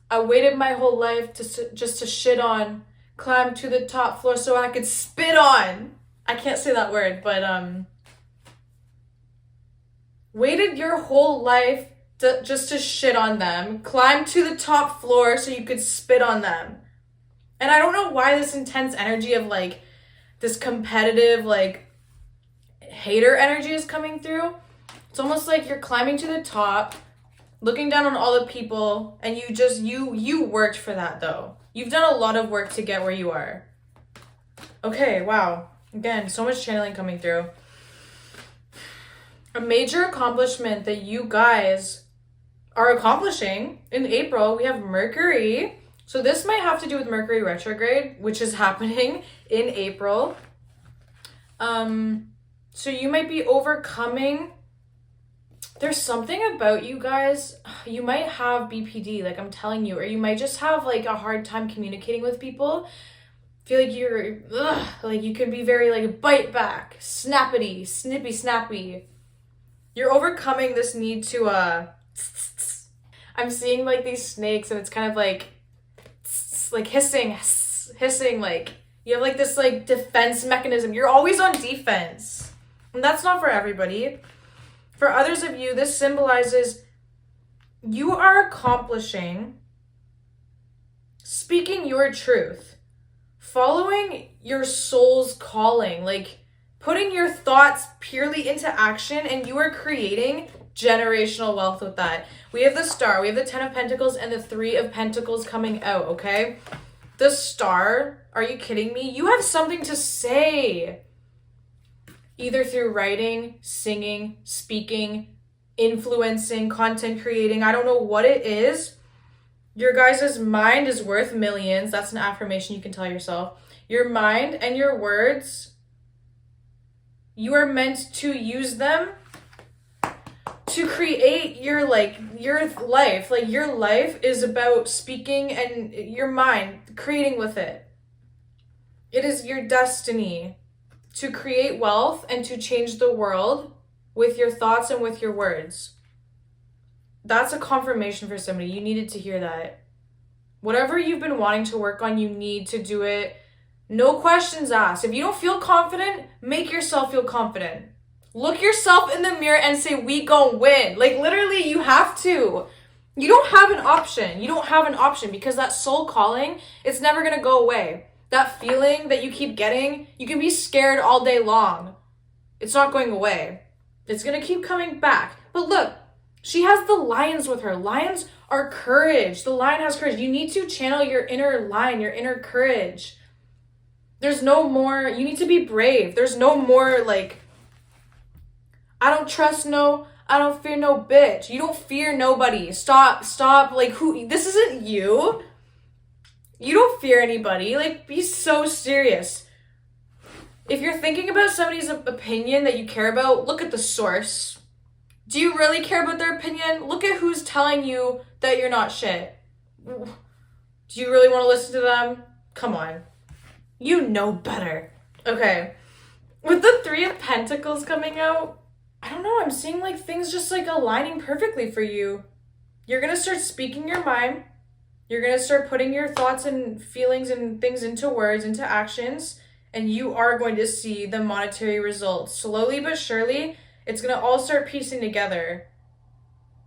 I waited my whole life just to shit on, climb to the top floor so I could spit on. I can't say that word, but waited your whole life just to shit on them, climb to the top floor so you could spit on them. And I don't know why this intense energy of like this competitive like hater energy is coming through. It's almost like you're climbing to the top, looking down on all the people, and you worked for that though. You've done a lot of work to get where you are. Okay, wow. Again, so much channeling coming through. A major accomplishment that you guys are accomplishing in April, we have Mercury. So this might have to do with Mercury retrograde, which is happening in April. So you might be overcoming. There's something about you guys, you might have BPD, like I'm telling you, or you might just have like a hard time communicating with people. Feel like you're, like you can be very like bite back, snappy. You're overcoming this need to, I'm seeing like these snakes and it's kind of like hissing, like you have like this like defense mechanism. You're always on defense. And that's not for everybody. For others of you, this symbolizes you are accomplishing speaking your truth, following your soul's calling, like putting your thoughts purely into action, and you are creating generational wealth with that. We have the Star, we have the 10 of Pentacles and the 3 of Pentacles coming out, okay? The Star, are you kidding me? You have something to say. Either through writing, singing, speaking, influencing, content creating. I don't know what it is. Your guys' mind is worth millions. That's an affirmation you can tell yourself. Your mind and your words, you are meant to use them to create your life. Like your life is about speaking and your mind, creating with it. It is your destiny to create wealth and to change the world with your thoughts and with your words. That's a confirmation for somebody. You needed to hear that. Whatever you've been wanting to work on, you need to do it. No questions asked. If you don't feel confident, make yourself feel confident. Look yourself in the mirror and say, we gon' win. Like literally, you have to. You don't have an option. You don't have an option because that soul calling, it's never gonna go away. That feeling that you keep getting, you can be scared all day long. It's not going away. It's going to keep coming back. But look, she has the lions with her. Lions are courage. The lion has courage. You need to channel your inner lion, your inner courage. There's no more, you need to be brave. There's no more like, I don't fear no bitch. You don't fear nobody. Stop, like who, this isn't you. You don't fear anybody. Like, be so serious. If you're thinking about somebody's opinion that you care about, look at the source. Do you really care about their opinion? Look at who's telling you that you're not shit. Do you really want to listen to them? Come on. You know better. Okay. With the 3 of Pentacles coming out, I don't know. I'm seeing like things just like aligning perfectly for you. You're going to start speaking your mind. You're going to start putting your thoughts and feelings and things into words, into actions, and you are going to see the monetary results. Slowly but surely, it's going to all start piecing together,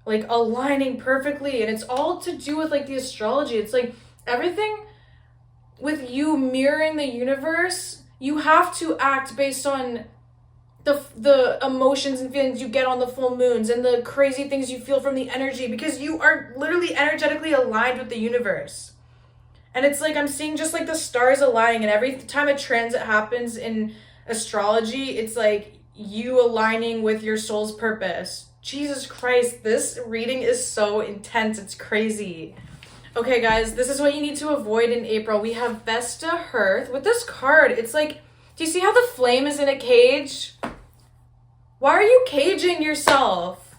like aligning perfectly. And it's all to do with like the astrology. It's like everything with you mirroring the universe, you have to act based on the emotions and feelings you get on the full moons and the crazy things you feel from the energy, because you are literally energetically aligned with the universe. And it's like I'm seeing just like the stars aligning, and every time a transit happens in astrology, it's like you aligning with your soul's purpose. Jesus Christ, this reading is so intense. It's crazy. Okay, guys, this is what you need to avoid in April. We have Vesta Hearth. With this card, it's like, do you see how the flame is in a cage? Why are you caging yourself?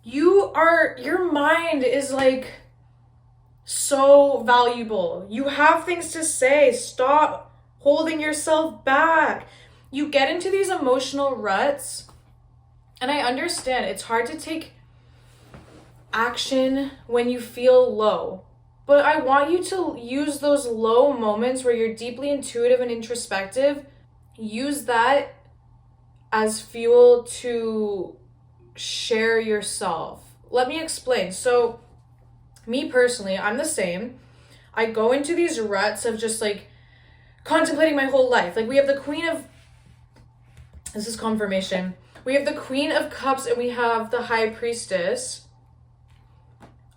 Your mind is like so valuable. You have things to say. Stop holding yourself back. You get into these emotional ruts, and I understand it's hard to take action when you feel low. But I want you to use those low moments where you're deeply intuitive and introspective, use that as fuel to share yourself. Let me explain. So, me personally, I'm the same. I go into these ruts of just like contemplating my whole life. Like we have the this is confirmation. We have the Queen of Cups and we have the High Priestess.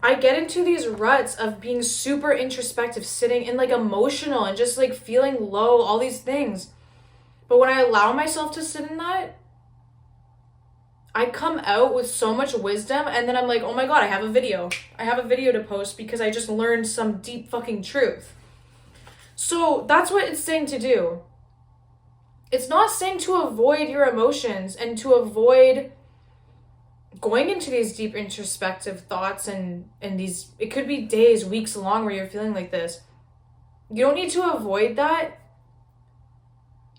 I get into these ruts of being super introspective, sitting in like emotional and just like feeling low, all these things. But when I allow myself to sit in that, I come out with so much wisdom, and then I'm like, oh my God, I have a video. I have a video to post because I just learned some deep fucking truth. So that's what it's saying to do. It's not saying to avoid your emotions and to avoid going into these deep introspective thoughts and these, it could be days, weeks long where you're feeling like this. You don't need to avoid that.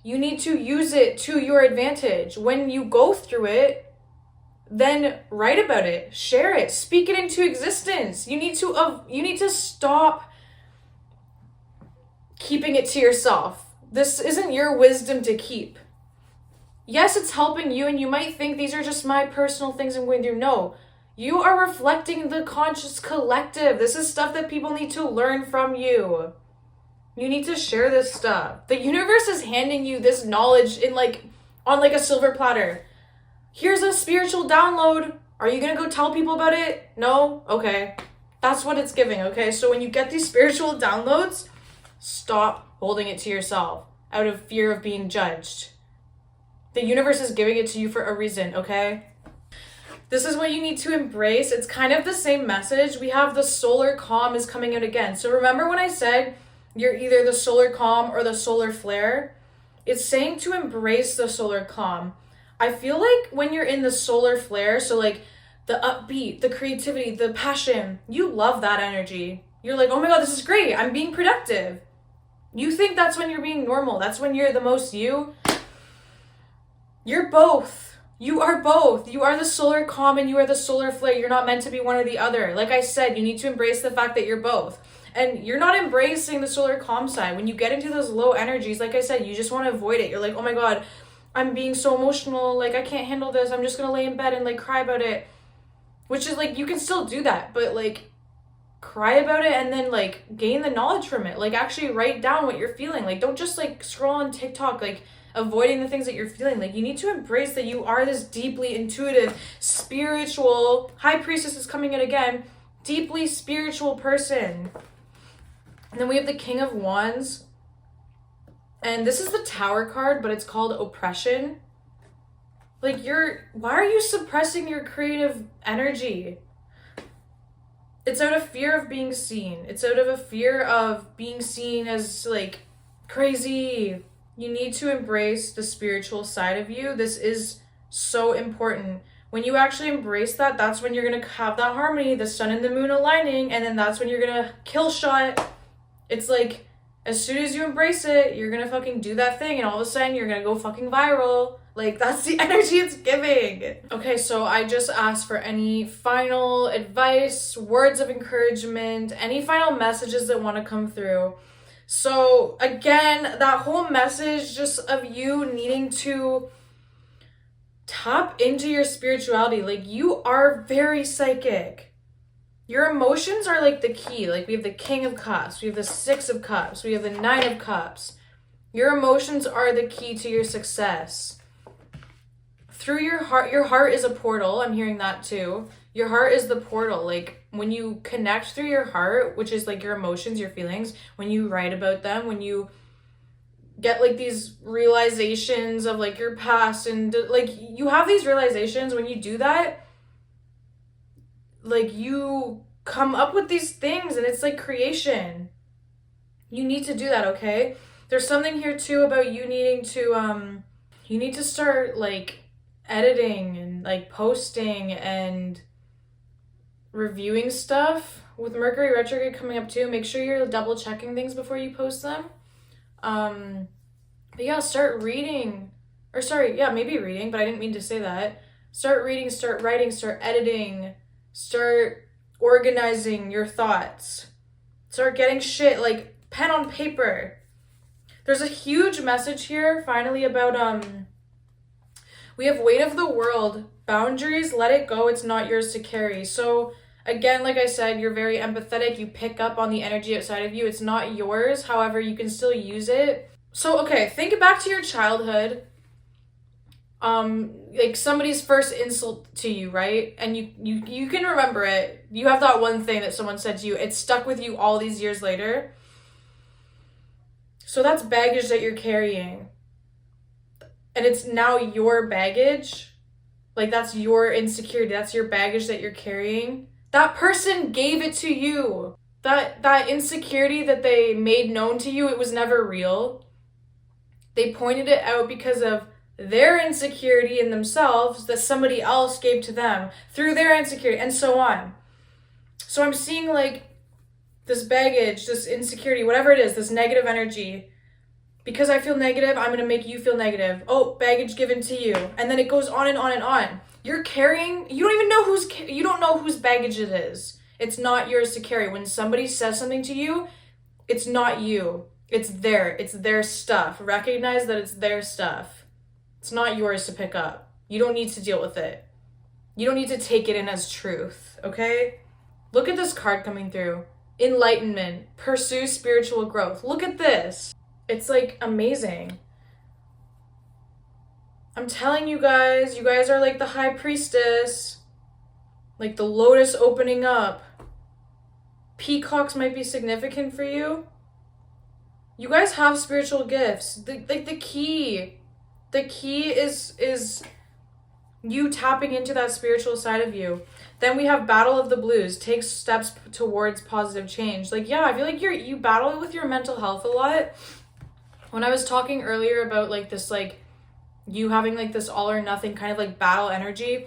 You need to use it to your advantage. When you go through it, then write about it, share it, speak it into existence. You need to stop keeping it to yourself. This isn't your wisdom to keep. Yes, it's helping you, and you might think these are just my personal things I'm going through. No, you are reflecting the conscious collective. This is stuff that people need to learn from you. You need to share this stuff. The universe is handing you this knowledge on a silver platter. Here's a spiritual download. Are you gonna go tell people about it? No? Okay. That's what it's giving, okay? So when you get these spiritual downloads, stop holding it to yourself out of fear of being judged. The universe is giving it to you for a reason, okay? This is what you need to embrace. It's kind of the same message. We have the solar calm is coming out again. So remember when I said you're either the solar calm or the solar flare? It's saying to embrace the solar calm. I feel like when you're in the solar flare, so like the upbeat, the creativity, the passion, you love that energy. You're like, oh my God, this is great. I'm being productive. You think that's when you're being normal. That's when you're the most you. You're both. You are both. You are the solar calm and you are the solar flare. You're not meant to be one or the other. Like I said, you need to embrace the fact that you're both. And you're not embracing the solar calm side. When you get into those low energies, like I said, you just want to avoid it. You're like, oh my God, I'm being so emotional. Like, I can't handle this. I'm just going to lay in bed and like cry about it. Which is like, you can still do that. But like, cry about it and then like gain the knowledge from it. Like, actually write down what you're feeling. Like, don't just like scroll on TikTok, like avoiding the things that you're feeling. Like, you need to embrace that you are this deeply intuitive, spiritual, High Priestess is coming in again, deeply spiritual person. And then we have the King of Wands. And this is the Tower card, but it's called oppression. Like, why are you suppressing your creative energy? It's out of fear of being seen. It's out of a fear of being seen as like crazy. You need to embrace the spiritual side of you. This is so important. When you actually embrace that, that's when you're going to have that harmony, the sun and the moon aligning, and then that's when you're going to kill shot. It's like, as soon as you embrace it, you're going to fucking do that thing, and all of a sudden you're going to go fucking viral. Like, that's the energy it's giving. Okay, so I just asked for any final advice, words of encouragement, any final messages that want to come through. So again, that whole message just of you needing to tap into your spirituality. Like, you are very psychic. Your emotions are like the key. Like, we have the King of Cups, we have the Six of Cups, we have the Nine of Cups. Your emotions are the key to your success. Through your heart is a portal. I'm hearing that too. Your heart is the portal. Like, when you connect through your heart, which is like your emotions, your feelings, when you write about them, when you get like these realizations of like your past, and like you have these realizations, when you do that, like you come up with these things, and it's like creation. You need to do that, okay? There's something here too about you needing to you need to start like editing and like posting and reviewing stuff. With Mercury retrograde coming up too, make sure you're double checking things before you post them. But yeah, start reading. Or sorry, yeah, maybe reading, but I didn't mean to say that. Start reading, start writing, start editing, start organizing your thoughts. Start getting shit like pen on paper. There's a huge message here finally about we have weight of the world, boundaries, let it go, it's not yours to carry. So again, like I said, you're very empathetic, you pick up on the energy outside of you, it's not yours, however, you can still use it. So okay, think back to your childhood. Like somebody's first insult to you, right? And you can remember it. You have that one thing that someone said to you, it's stuck with you all these years later. So that's baggage that you're carrying. And it's now your baggage. Like that's your insecurity, that's your baggage that you're carrying. That person gave it to you. That insecurity that they made known to you, it was never real. They pointed it out because of their insecurity in themselves that somebody else gave to them through their insecurity, and so on. So I'm seeing like this baggage, this insecurity, whatever it is, this negative energy. Because I feel negative, I'm going to make you feel negative. Oh, baggage given to you. And then it goes on and on and on. You're carrying, you don't even know you don't know whose baggage it is. It's not yours to carry. When somebody says something to you, it's not you. It's their stuff. Recognize that it's their stuff. It's not yours to pick up. You don't need to deal with it. You don't need to take it in as truth, okay? Look at this card coming through. Enlightenment. Pursue spiritual growth. Look at this. It's like amazing. I'm telling you guys are like the high priestess. Like the lotus opening up. Peacocks might be significant for you. You guys have spiritual gifts. The key is you tapping into that spiritual side of you. Then we have Battle of the Blues. Take steps towards positive change. Like, yeah, I feel like you battle with your mental health a lot. When I was talking earlier about like this, like you having like this all or nothing kind of like battle energy,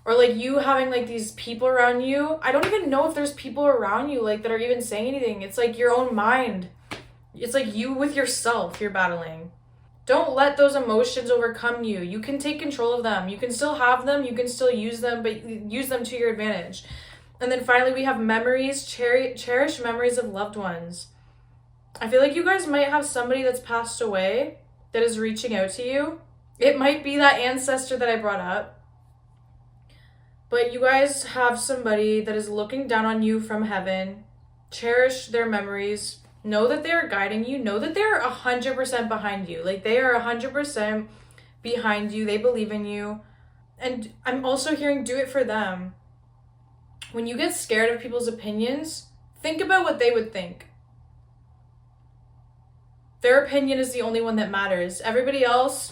or like you having like these people around you. I don't even know if there's people around you like that are even saying anything. It's like your own mind. It's like you with yourself, you're battling. Don't let those emotions overcome you. You can take control of them. You can still have them. You can still use them, but use them to your advantage. And then finally, we have memories. Cherish memories of loved ones. I feel like you guys might have somebody that's passed away that is reaching out to you. It might be that ancestor that I brought up. But you guys have somebody that is looking down on you from heaven. Cherish their memories. Know that they're guiding you. Know that they're 100% behind you. Like, they are 100% behind you. They believe in you. And I'm also hearing do it for them. When you get scared of people's opinions, think about what they would think. Their opinion is the only one that matters. Everybody else,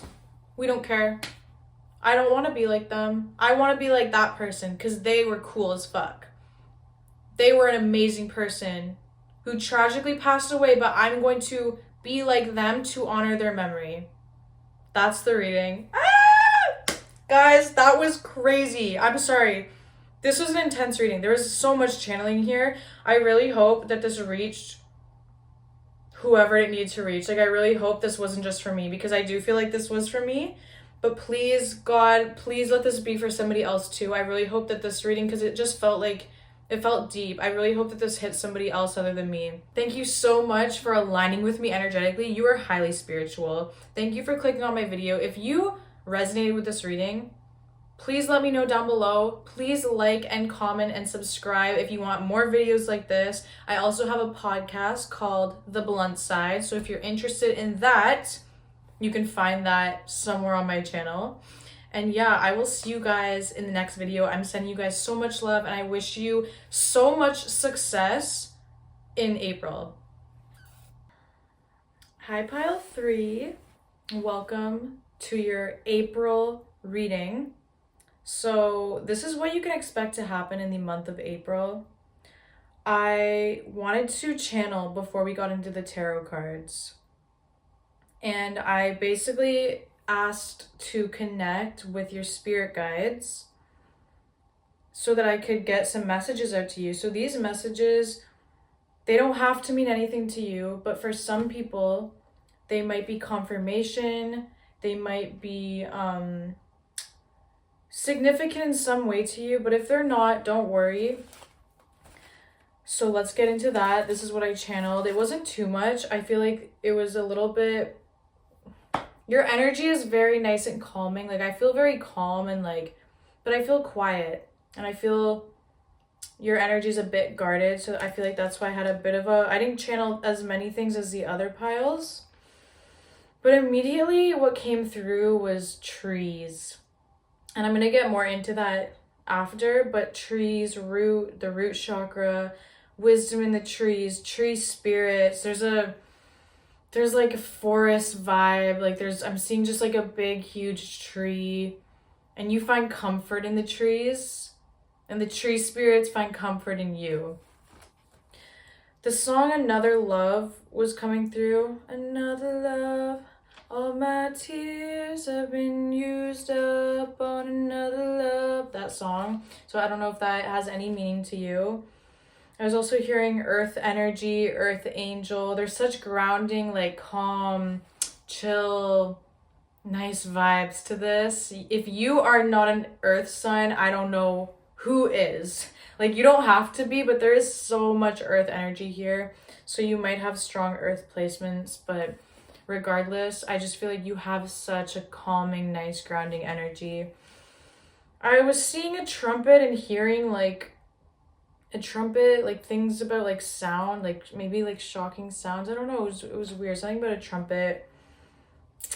we don't care. I don't want to be like them. I want to be like that person because they were cool as fuck. They were an amazing person who tragically passed away, but I'm going to be like them to honor their memory. That's the reading. Ah! Guys, that was crazy. I'm sorry. This was an intense reading. There was so much channeling here. I really hope that this reached whoever it needed to reach. Like, I really hope this wasn't just for me, because I do feel like this was for me. But please, God, please let this be for somebody else too. I really hope that this reading, because it just felt like, it felt deep. I really hope that this hits somebody else other than me. Thank you so much for aligning with me energetically. You are highly spiritual. Thank you for clicking on my video. If you resonated with this reading, please let me know down below. Please like and comment and subscribe if you want more videos like this. I also have a podcast called The Blunt Side. So if you're interested in that, you can find that somewhere on my channel. And yeah, I will see you guys in the next video. I'm sending you guys so much love, and I wish you so much success in April. Hi, Pile 3. Welcome to your April reading. So this is what you can expect to happen in the month of April. I wanted to channel before we got into the tarot cards. And I basically asked to connect with your spirit guides so that I could get some messages out to you. So these messages, they don't have to mean anything to you, but for some people, they might be confirmation, they might be significant in some way to you, but if they're not, don't worry. So let's get into that. This is what I channeled. It wasn't too much. I feel like it was a little bit, your energy is very nice and calming. Like I feel very calm and like, but I feel quiet and I feel your energy is a bit guarded. So I feel like that's why I had a bit of a, I didn't channel as many things as the other piles, but immediately what came through was trees. And I'm going to get more into that after, but trees, the root chakra, wisdom in the trees, tree spirits. There's like a forest vibe. Like I'm seeing just like a big, huge tree, and you find comfort in the trees, and the tree spirits find comfort in you. The song Another Love was coming through. Another love. All my tears have been used up on another love. That song. So I don't know if that has any meaning to you. I was also hearing earth energy, earth angel. There's such grounding, like calm, chill, nice vibes to this. If you are not an earth sign, I don't know who is. Like you don't have to be, but there is so much earth energy here. So you might have strong earth placements, but regardless, I just feel like you have such a calming, nice, grounding energy. I was seeing a trumpet and hearing like a trumpet, like things about like sound, like maybe like shocking sounds. I don't know. It was weird. Something about a trumpet.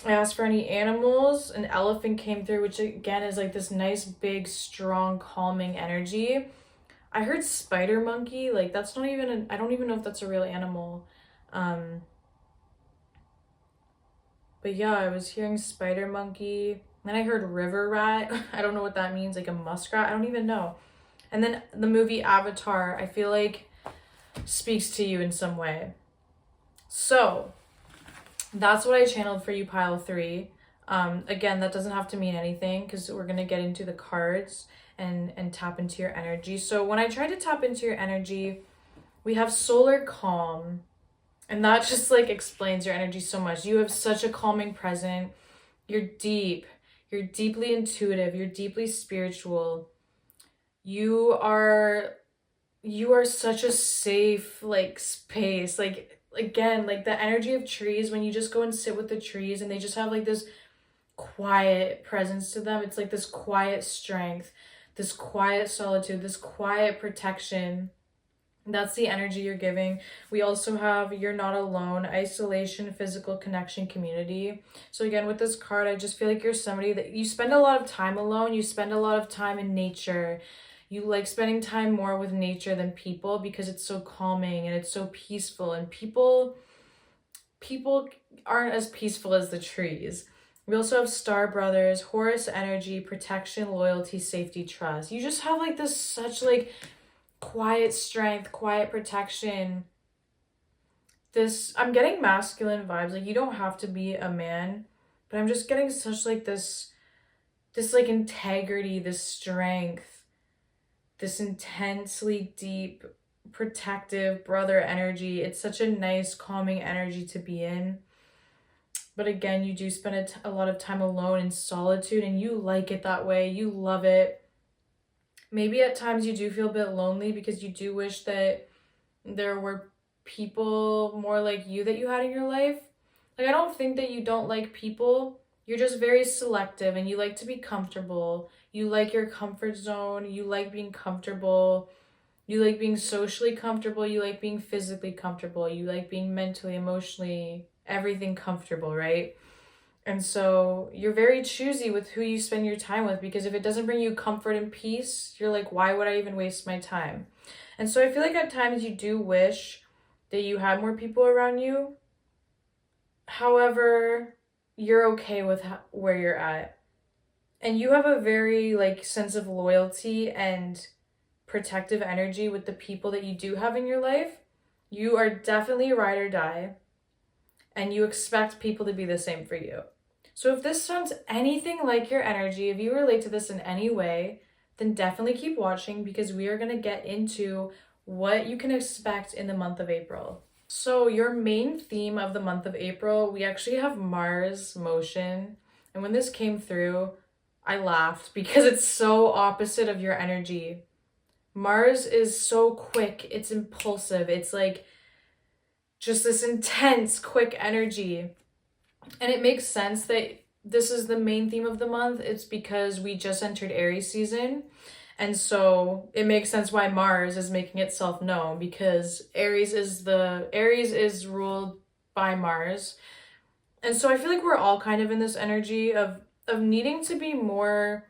I asked for any animals. An elephant came through, which again is like this nice, big, strong, calming energy. I heard spider monkey. Like that's not even I don't even know if that's a real animal. But yeah, I was hearing spider monkey. Then I heard river rat. I don't know what that means. Like a muskrat. I don't even know. And then the movie Avatar, I feel like speaks to you in some way. So that's what I channeled for you, pile 3. Again, that doesn't have to mean anything because we're going to get into the cards and tap into your energy. So when I try to tap into your energy, we have solar calm. And that just like explains your energy so much. You have such a calming presence. You're deep. You're deeply intuitive. You're deeply spiritual. You are such a safe like space. Like again, like the energy of trees, when you just go and sit with the trees and they just have like this quiet presence to them. It's like this quiet strength, this quiet solitude, this quiet protection. That's the energy you're giving. We also have you're not alone, isolation, physical connection, community. So again, with this card, I just feel like you're somebody that you spend a lot of time alone. You spend a lot of time in nature. You like spending time more with nature than people because it's so calming and it's so peaceful. And people aren't as peaceful as the trees. We also have Star Brothers, Horus energy, protection, loyalty, safety, trust. You just have like this such like quiet strength, quiet protection. I'm getting masculine vibes. Like you don't have to be a man, but I'm just getting such like this like integrity, this strength, this intensely deep, protective brother energy. It's such a nice, calming energy to be in. But again, you do spend a lot of time alone in solitude and you like it that way. You love it. Maybe at times you do feel a bit lonely because you do wish that there were people more like you that you had in your life. Like, I don't think that you don't like people. You're just very selective and you like to be comfortable. You like your comfort zone. You like being comfortable. You like being socially comfortable. You like being physically comfortable. You like being mentally, emotionally, everything comfortable, right? And so you're very choosy with who you spend your time with, because if it doesn't bring you comfort and peace, you're like, why would I even waste my time? And so I feel like at times you do wish that you had more people around you. However, you're okay with where you're at. And you have a very like sense of loyalty and protective energy with the people that you do have in your life. You are definitely ride or die. And you expect people to be the same for you. So if this sounds anything like your energy, if you relate to this in any way, then definitely keep watching because we are going to get into what you can expect in the month of April. So your main theme of the month of April, we actually have Mars motion. And when this came through, I laughed because it's so opposite of your energy. Mars is so quick, it's impulsive, it's like just this intense, quick energy. And it makes sense that this is the main theme of the month. It's because we just entered Aries season. And so it makes sense why Mars is making itself known, because Aries is ruled by Mars. And so I feel like we're all kind of in this energy of needing to be more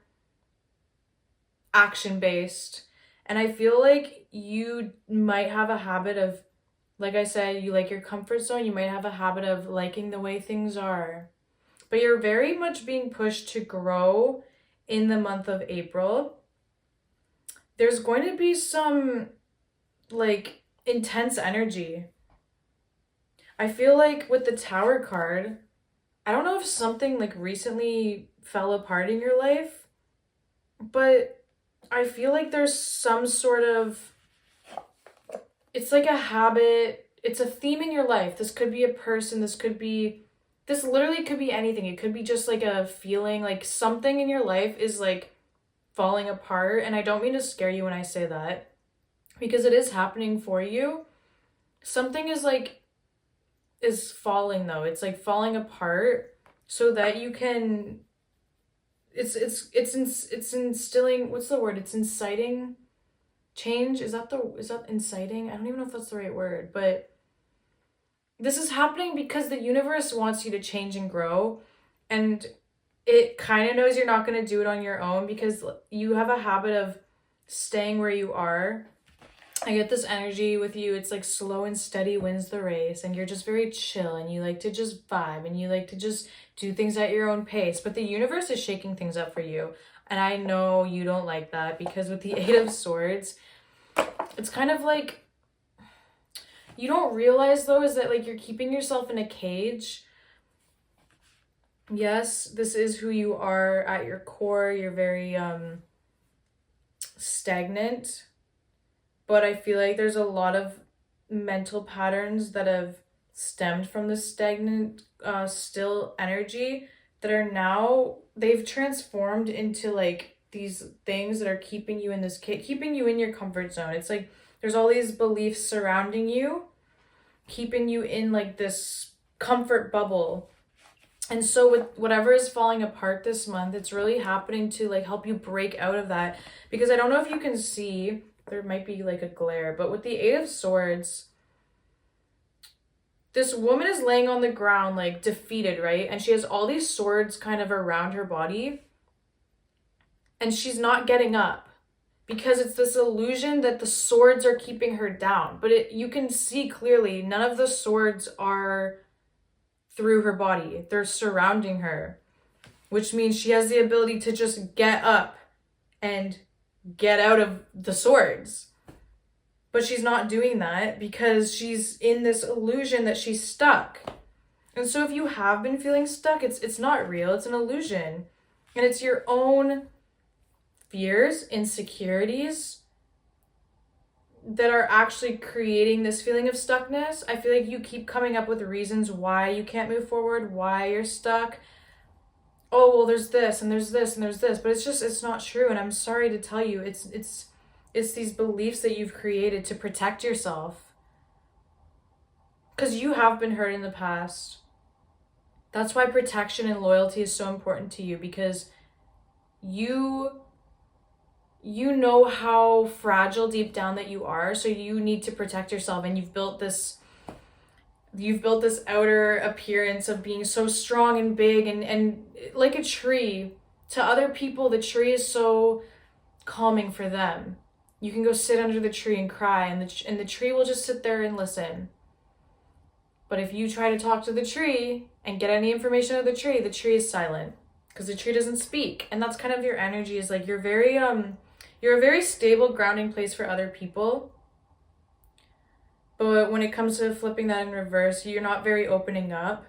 action based. And I feel like you might have a habit of, like I said, you like your comfort zone. You might have a habit of liking the way things are. But you're very much being pushed to grow in the month of April. There's going to be some like intense energy. I feel like with the Tower card, I don't know if something like recently fell apart in your life, but I feel like there's some sort of, it's like a habit, it's a theme in your life. This could be a person, this literally could be anything. It could be just like a feeling, like something in your life is like falling apart. And I don't mean to scare you when I say that, because it is happening for you. Something is falling though. It's like falling apart so that you can, it's instilling, what's the word? It's inciting change. Is that inciting? I don't even know if that's the right word, but this is happening because the universe wants you to change and grow, and it kind of knows you're not going to do it on your own because you have a habit of staying where you are. I get this energy with you. It's like slow and steady wins the race, and you're just very chill, and you like to just vibe, and you like to just do things at your own pace. But the universe is shaking things up for you, and I know you don't like that, because with the Eight of Swords, it's kind of like, you don't realize though is that like you're keeping yourself in a cage. Yes, this is who you are at your core. You're very stagnant. But I feel like there's a lot of mental patterns that have stemmed from this stagnant, still energy that are now, they've transformed into like these things that are keeping you in keeping you in your comfort zone. It's like there's all these beliefs surrounding you, keeping you in like this comfort bubble. And so with whatever is falling apart this month, it's really happening to like help you break out of that. Because I don't know if you can see, there might be like a glare, but with the Eight of Swords, this woman is laying on the ground like defeated, right? And she has all these swords kind of around her body, and she's not getting up because it's this illusion that the swords are keeping her down. But you can see clearly none of the swords are through her body. They're surrounding her, which means she has the ability to just get up and get out of the swords. But she's not doing that because she's in this illusion that she's stuck. And so if you have been feeling stuck, it's not real, it's an illusion. And it's your own fears, insecurities that are actually creating this feeling of stuckness. I feel like you keep coming up with reasons why you can't move forward, why you're stuck. Oh, well, there's this and there's this and there's this, but it's not true. And I'm sorry to tell you, it's these beliefs that you've created to protect yourself, because you have been hurt in the past. That's why protection and loyalty is so important to you, because you know how fragile deep down that you are, so you need to protect yourself. And you've built this outer appearance of being so strong and big and like a tree. To other people, the tree is so calming for them. You can go sit under the tree and cry, and the tree will just sit there and listen. But if you try to talk to the tree and get any information out of the tree is silent, because the tree doesn't speak. And that's kind of your energy, is like you're a very stable grounding place for other people. But when it comes to flipping that in reverse, you're not very opening up,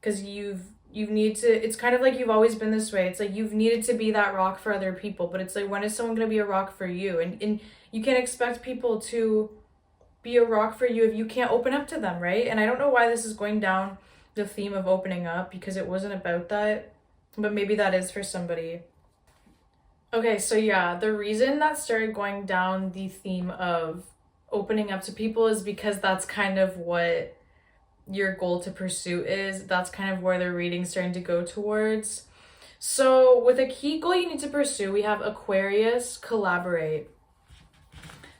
because you've you need to, it's kind of like you've always been this way. It's like you've needed to be that rock for other people, but it's like, when is someone going to be a rock for you? And you can't expect people to be a rock for you if you can't open up to them, right? And I don't know why this is going down the theme of opening up, because it wasn't about that, but maybe that is for somebody. Okay, so yeah, the reason that started going down the theme of opening up to people is because that's kind of what your goal to pursue is. That's kind of where the reading's starting to go towards. So with a key goal you need to pursue, we have Aquarius, collaborate.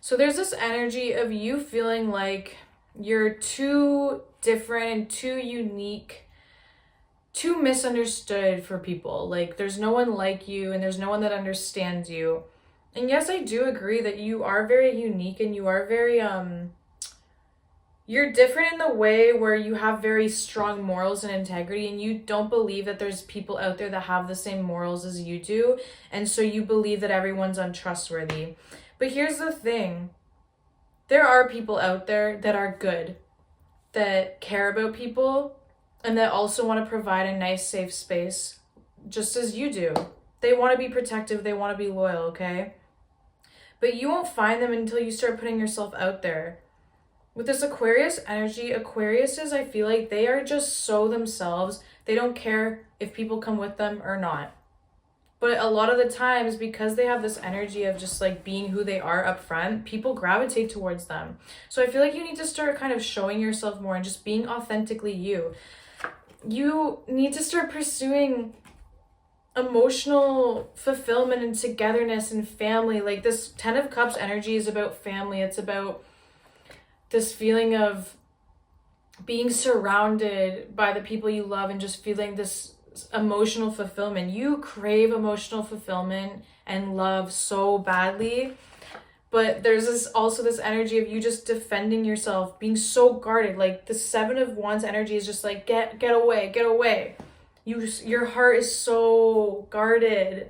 So there's this energy of you feeling like you're too different and too unique, too misunderstood for people. Like there's no one like you and there's no one that understands you. And yes, I do agree that you are very unique and you are very, you're different in the way where you have very strong morals and integrity, and you don't believe that there's people out there that have the same morals as you do. And so you believe that everyone's untrustworthy. But here's the thing. There are people out there that are good, that care about people, and that also want to provide a nice, safe space, just as you do. They want to be protective. They want to be loyal, okay? But you won't find them until you start putting yourself out there. With this Aquarius energy, Aquariuses, I feel like they are just so themselves. They don't care if people come with them or not. But a lot of the times, because they have this energy of just like being who they are up front, people gravitate towards them. So I feel like you need to start kind of showing yourself more and just being authentically you. You need to start pursuing emotional fulfillment and togetherness and family. Like this 10 of Cups energy is about family. It's about this feeling of being surrounded by the people you love and just feeling this emotional fulfillment. You crave emotional fulfillment and love so badly, but there's this energy of you just defending yourself, being so guarded. Like the 7 of Wands energy is just like get away. Your heart is so guarded.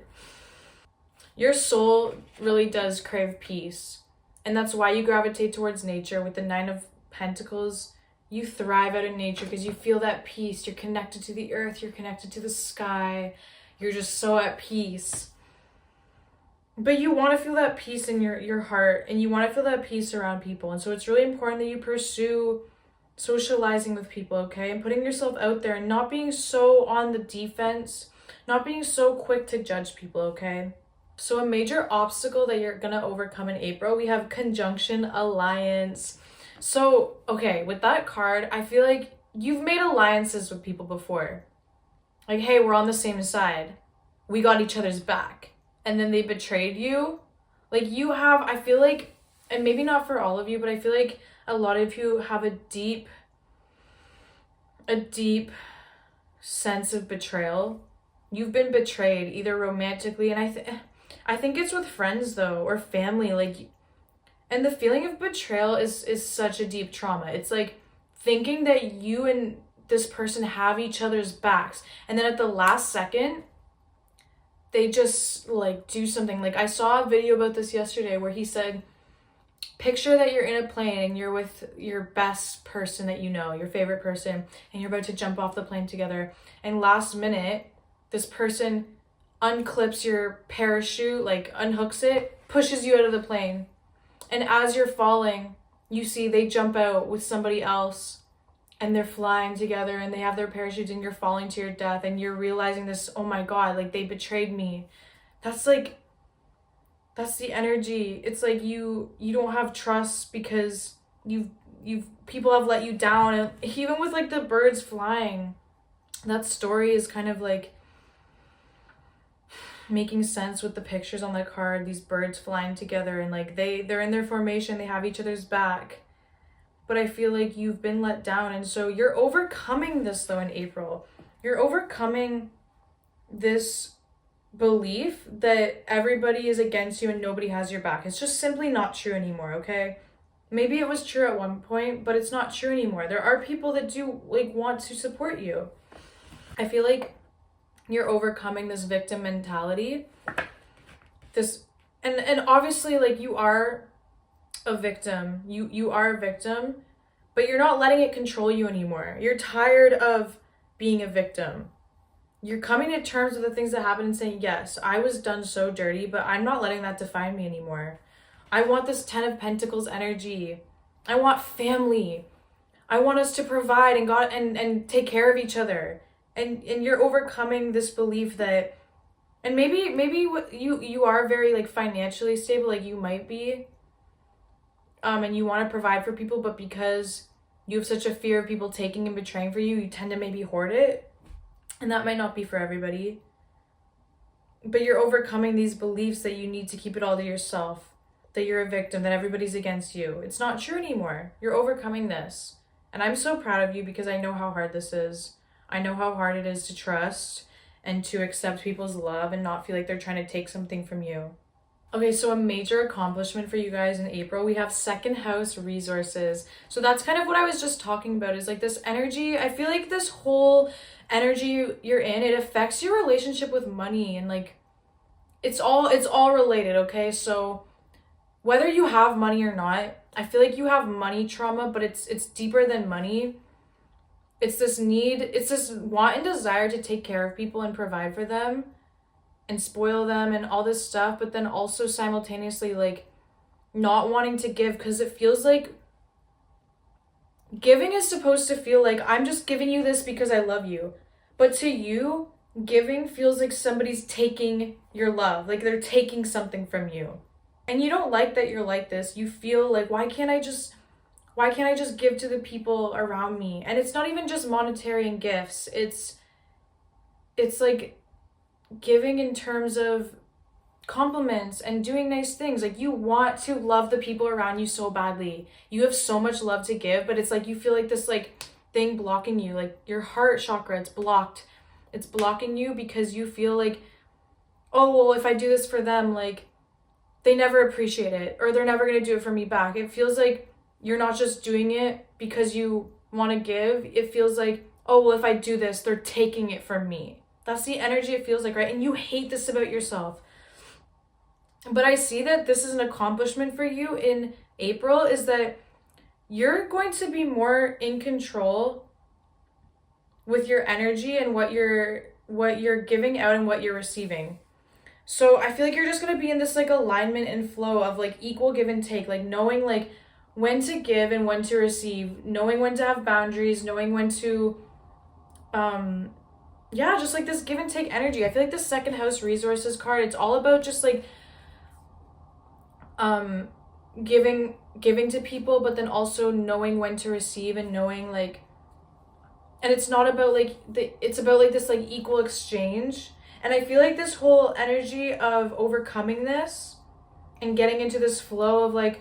Your soul really does crave peace, and that's why you gravitate towards nature. With the 9 of Pentacles, you thrive out in nature because you feel that peace. You're connected to the earth. You're connected to the sky. You're just so at peace. But you want to feel that peace in your heart, and you want to feel that peace around people. And so it's really important that you pursue socializing with people, okay? And putting yourself out there and not being so on the defense, not being so quick to judge people, okay? So a major obstacle that you're going to overcome in April, we have conjunction alliance. So, okay, with that card, I feel like you've made alliances with people before. Like, hey, we're on the same side. We got each other's back. And then they betrayed you. Like you have, I feel like, and maybe not for all of you, but I feel like a lot of you have a deep sense of betrayal. You've been betrayed either romantically, and I think it's with friends though, or family. Like, and the feeling of betrayal is such a deep trauma. It's like thinking that you and this person have each other's backs, and then at the last second, they just like do something. Like I saw a video about this yesterday where he said, picture that you're in a plane and you're with your best person that you know, your favorite person, and you're about to jump off the plane together. And last minute, this person unclips your parachute, like unhooks it, pushes you out of the plane. And as you're falling, you see they jump out with somebody else and they're flying together and they have their parachutes and you're falling to your death and you're realizing this, oh my God, like they betrayed me. That's the energy. It's like you don't have trust because people have let you down. And even with like the birds flying, that story is kind of like making sense with the pictures on the card, these birds flying together and like they're in their formation, they have each other's back. But I feel like you've been let down, and so you're overcoming this though in April. You're overcoming this belief that everybody is against you and nobody has your back. It's just simply not true anymore, okay? Maybe it was true at one point, but it's not true anymore. There are people that do like want to support you. I feel like you're overcoming this victim mentality. And obviously like you are a victim. You are a victim, but you're not letting it control you anymore. You're tired of being a victim. you're coming to terms with the things that happened and saying, yes, I was done so dirty, but I'm not letting that define me anymore. I want this 10 of Pentacles energy. I want family. I want us to provide and God and take care of each other. And you're overcoming this belief that, and maybe what you are very like financially stable, like you might be, and you want to provide for people, but because you have such a fear of people taking and betraying for you, you tend to maybe hoard it. And that might not be for everybody. But you're overcoming these beliefs that you need to keep it all to yourself, that you're a victim, that everybody's against you. It's not true anymore. You're overcoming this. And I'm so proud of you because I know how hard this is. I know how hard it is to trust and to accept people's love and not feel like they're trying to take something from you. Okay, so a major accomplishment for you guys in April, we have second house resources. So that's kind of what I was just talking about, is like this energy. I feel like this whole energy you're in, it affects your relationship with money, and like it's all related, okay? So whether you have money or not, I feel like you have money trauma, but it's deeper than money. It's this need, it's this want and desire to take care of people and provide for them and spoil them and all this stuff, but then also simultaneously like not wanting to give, because it feels like giving is supposed to feel like I'm just giving you this because I love you. But to you, giving feels like somebody's taking your love, like they're taking something from you. And you don't like that you're like this. You feel like, why can't I just give to the people around me? And it's not even just monetary and gifts. It's like giving in terms of compliments and doing nice things. Like you want to love the people around you so badly. You have so much love to give, but it's like you feel like this like thing blocking you, like your heart chakra, it's blocked. It's blocking you because you feel like, oh, well, if I do this for them, like they never appreciate it, or they're never going to do it for me back. It feels like you're not just doing it because you want to give. It feels like, oh, well, if I do this, they're taking it from me. That's the energy it feels like, right? And you hate this about yourself. But I see that this is an accomplishment for you in April, is that you're going to be more in control with your energy and what you're giving out and what you're receiving. So I feel like you're just going to be in this like alignment and flow of like equal give and take, like knowing like when to give and when to receive, knowing when to have boundaries, knowing when to, just like this give and take energy. I feel like the second house resources card, it's all about just like, giving to people, but then also knowing when to receive and knowing like, and it's not about like it's about like this like equal exchange. And I feel like this whole energy of overcoming this and getting into this flow of like,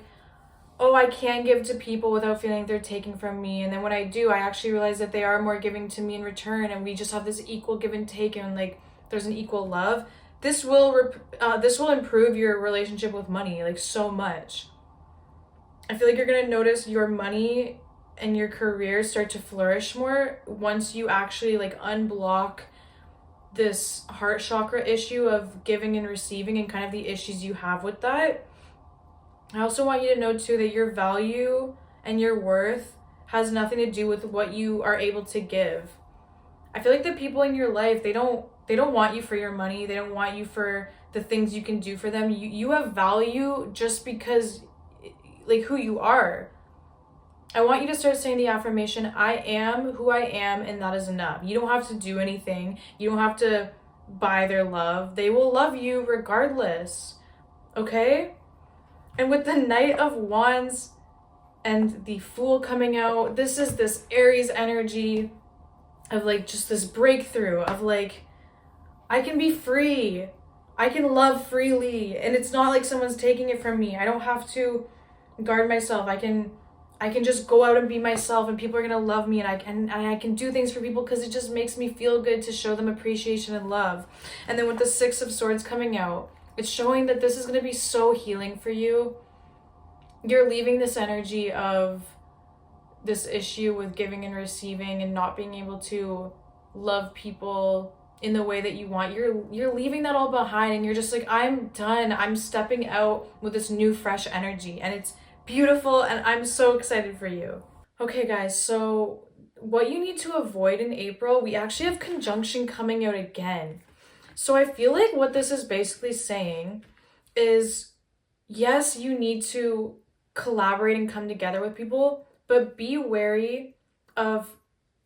oh, I can give to people without feeling like they're taking from me. And then when I do, I actually realize that they are more giving to me in return. And we just have this equal give and take, and like there's an equal love. This will improve your relationship with money like so much. I feel like you're going to notice your money and your career start to flourish more once you actually like unblock this heart chakra issue of giving and receiving and kind of the issues you have with that. I also want you to know too that your value and your worth has nothing to do with what you are able to give. I feel like the people in your life, they don't want you for your money. They don't want you for the things you can do for them. You have value just because like who you are. I want you to start saying the affirmation, I am who I am, and that is enough. You don't have to do anything. You don't have to buy their love. They will love you regardless. Okay? And with the Knight of Wands and the Fool coming out, this is this Aries energy of like just this breakthrough of like, I can be free. I can love freely. And it's not like someone's taking it from me. I don't have to guard myself. I can just go out and be myself, and people are gonna love me, and I can do things for people because it just makes me feel good to show them appreciation and love. And then with the Six of Swords coming out, it's showing that this is gonna be so healing for you. You're leaving this energy of this issue with giving and receiving and not being able to love people in the way that you want. You're leaving that all behind, and you're just like, I'm done. I'm stepping out with this new fresh energy, and it's beautiful, and I'm so excited for you. Okay guys, so what you need to avoid in April, we actually have conjunction coming out again. So I feel like what this is basically saying is, yes, you need to collaborate and come together with people, but be wary of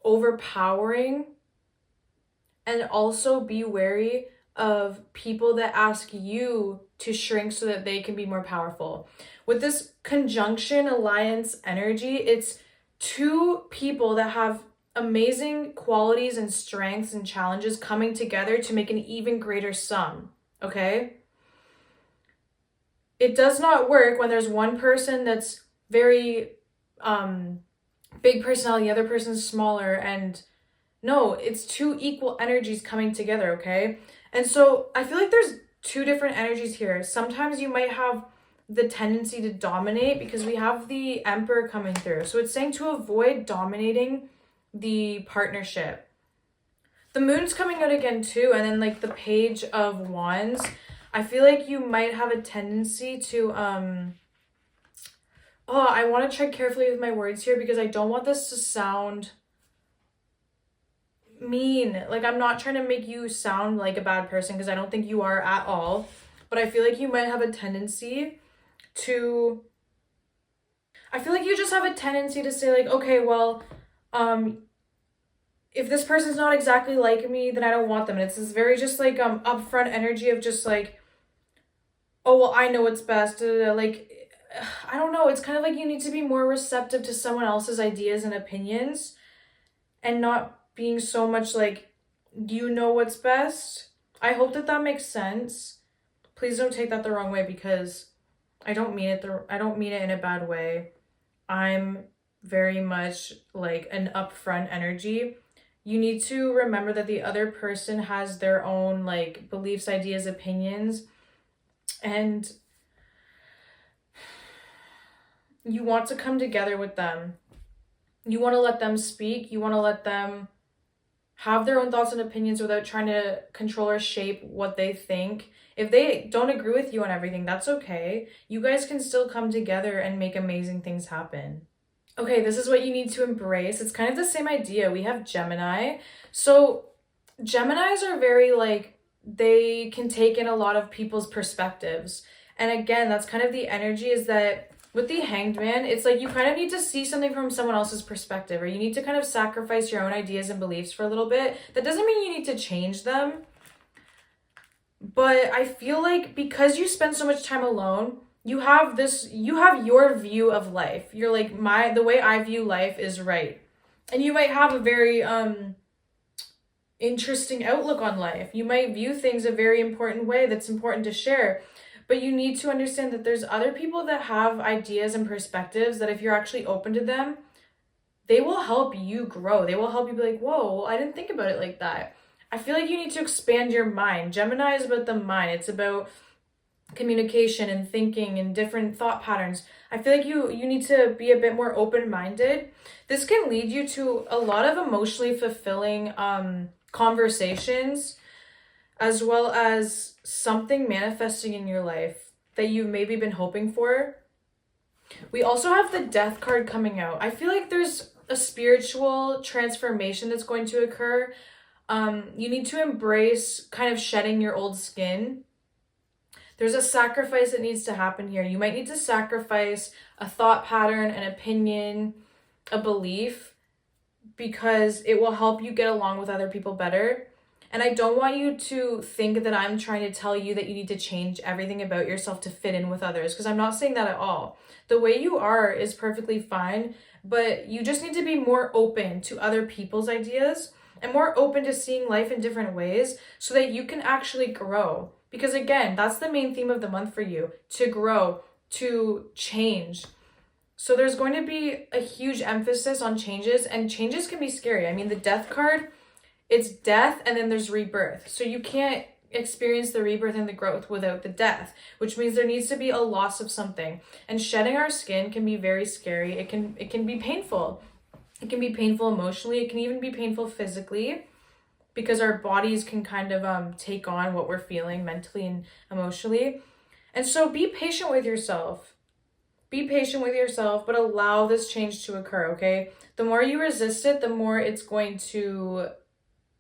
overpowering, and also be wary of people that ask you to shrink so that they can be more powerful. With this conjunction alliance energy, it's two people that have amazing qualities and strengths and challenges coming together to make an even greater sum, okay? It does not work when there's one person that's very big personality, the other person's smaller, and no, it's two equal energies coming together, okay? And so I feel like there's two different energies here. Sometimes you might have the tendency to dominate because we have the Emperor coming through. So it's saying to avoid dominating the partnership. The Moon's coming out again too, and then like the Page of Wands. I feel like you might have a tendency to I want to tread carefully with my words here because I don't want this to sound mean. Like, I'm not trying to make you sound like a bad person because I don't think you are at all. But I feel like you might have a tendency to... I feel like you just have a tendency to say like, okay, well, if this person's not exactly like me, then I don't want them. And it's this very just like upfront energy of just like, oh, well, I know what's best. Like, I don't know. It's kind of like you need to be more receptive to someone else's ideas and opinions and not being so much like, you know what's best. I hope that that makes sense. Please don't take that the wrong way because I don't mean it in a bad way. I'm very much like an upfront energy. You need to remember that the other person has their own like beliefs, ideas, opinions, and you want to come together with them. You want to let them speak. You want to let them have their own thoughts and opinions without trying to control or shape what they think. If they don't agree with you on everything, that's okay. You guys can still come together and make amazing things happen. Okay, this is what you need to embrace. It's kind of the same idea. We have Gemini. So Geminis are very like, they can take in a lot of people's perspectives. And again, that's kind of the energy is that with the Hanged Man, it's like you kind of need to see something from someone else's perspective, or you need to kind of sacrifice your own ideas and beliefs for a little bit. That doesn't mean you need to change them. But I feel like because you spend so much time alone, you have your view of life. You're like, the way I view life is right. And you might have a very interesting outlook on life. You might view things a very important way that's important to share. But you need to understand that there's other people that have ideas and perspectives that if you're actually open to them, they will help you grow. They will help you be like, whoa, well, I didn't think about it like that. I feel like you need to expand your mind. Gemini is about the mind. It's about communication and thinking and different thought patterns. I feel like you need to be a bit more open-minded. This can lead you to a lot of emotionally fulfilling conversations, as well as something manifesting in your life that you've maybe been hoping for. We also have the Death card coming out. I feel like there's a spiritual transformation that's going to occur. You need to embrace kind of shedding your old skin. There's a sacrifice that needs to happen here. You might need to sacrifice a thought pattern, an opinion, a belief, because it will help you get along with other people better. And I don't want you to think that I'm trying to tell you that you need to change everything about yourself to fit in with others, because I'm not saying that at all. The way you are is perfectly fine, but you just need to be more open to other people's ideas and more open to seeing life in different ways so that you can actually grow. Because again, that's the main theme of the month for you, to grow, to change. So there's going to be a huge emphasis on changes, and changes can be scary. I mean, the Death card, it's death and then there's rebirth. So you can't experience the rebirth and the growth without the death, which means there needs to be a loss of something. And shedding our skin can be very scary. It can be painful. It can be painful emotionally. It can even be painful physically, because our bodies can kind of take on what we're feeling mentally and emotionally. And so be patient with yourself. be patient with yourself, but allow this change to occur, okay? The more you resist it, the more it's going to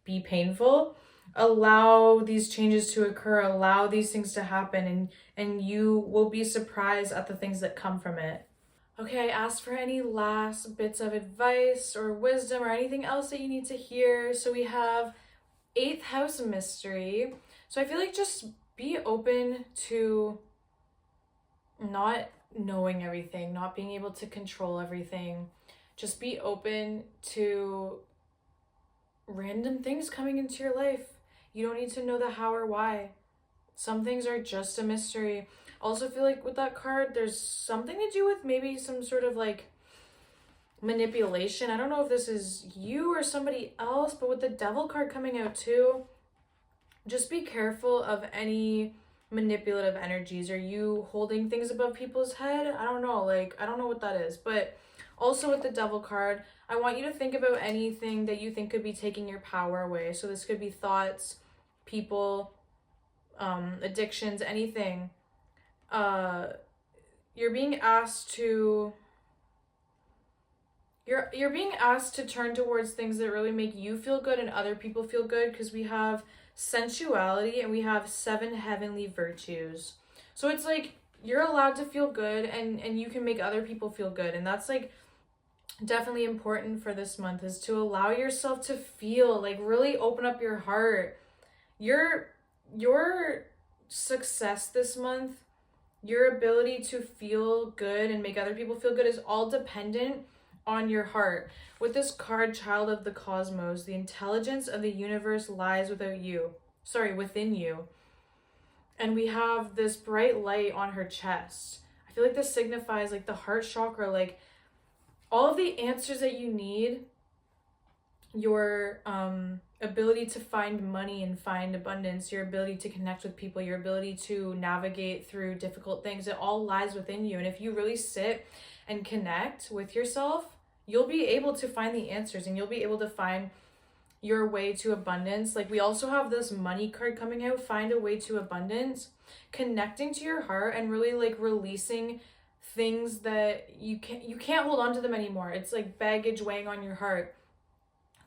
be painful. Allow these changes to occur, allow these things to happen, and you will be surprised at the things that come from it. Okay, I asked for any last bits of advice or wisdom or anything else that you need to hear. So we have 8th house mystery. So I feel like just be open to not knowing everything, not being able to control everything. Just be open to random things coming into your life. You don't need to know the how or why. Some things are just a mystery. Also feel like with that card, there's something to do with maybe some sort of like manipulation. I don't know if this is you or somebody else, but with the Devil card coming out too, just be careful of any manipulative energies. Are you holding things above people's head? I don't know. Like, I don't know what that is. But also with the Devil card, I want you to think about anything that you think could be taking your power away. So this could be thoughts, people, addictions, anything. You're being asked to you're being asked to turn towards things that really make you feel good and other people feel good, because we have sensuality and we have 7 heavenly virtues. So it's like you're allowed to feel good, and you can make other people feel good, and that's like definitely important for this month, is to allow yourself to feel, like really open up your heart. Your success this month, your ability to feel good and make other people feel good, is all dependent on your heart. With this card, Child of the Cosmos, the intelligence of the universe lies within you. And we have this bright light on her chest. I feel like this signifies like the heart chakra, like all of the answers that you need, your ability to find money and find abundance, your ability to connect with people, your ability to navigate through difficult things, it all lies within you. And if you really sit and connect with yourself, you'll be able to find the answers, and you'll be able to find your way to abundance. Like, we also have this money card coming out, find a way to abundance, connecting to your heart and really like releasing things that you can't hold on to them anymore. It's like baggage weighing on your heart,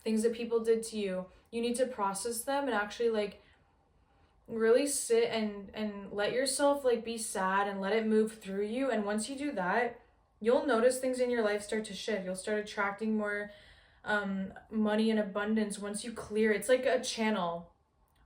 things that people did to you. You need to process them and actually like really sit and let yourself like be sad and let it move through you. And once you do that, you'll notice things in your life start to shift. You'll start attracting more money and abundance once you clear. It's like a channel.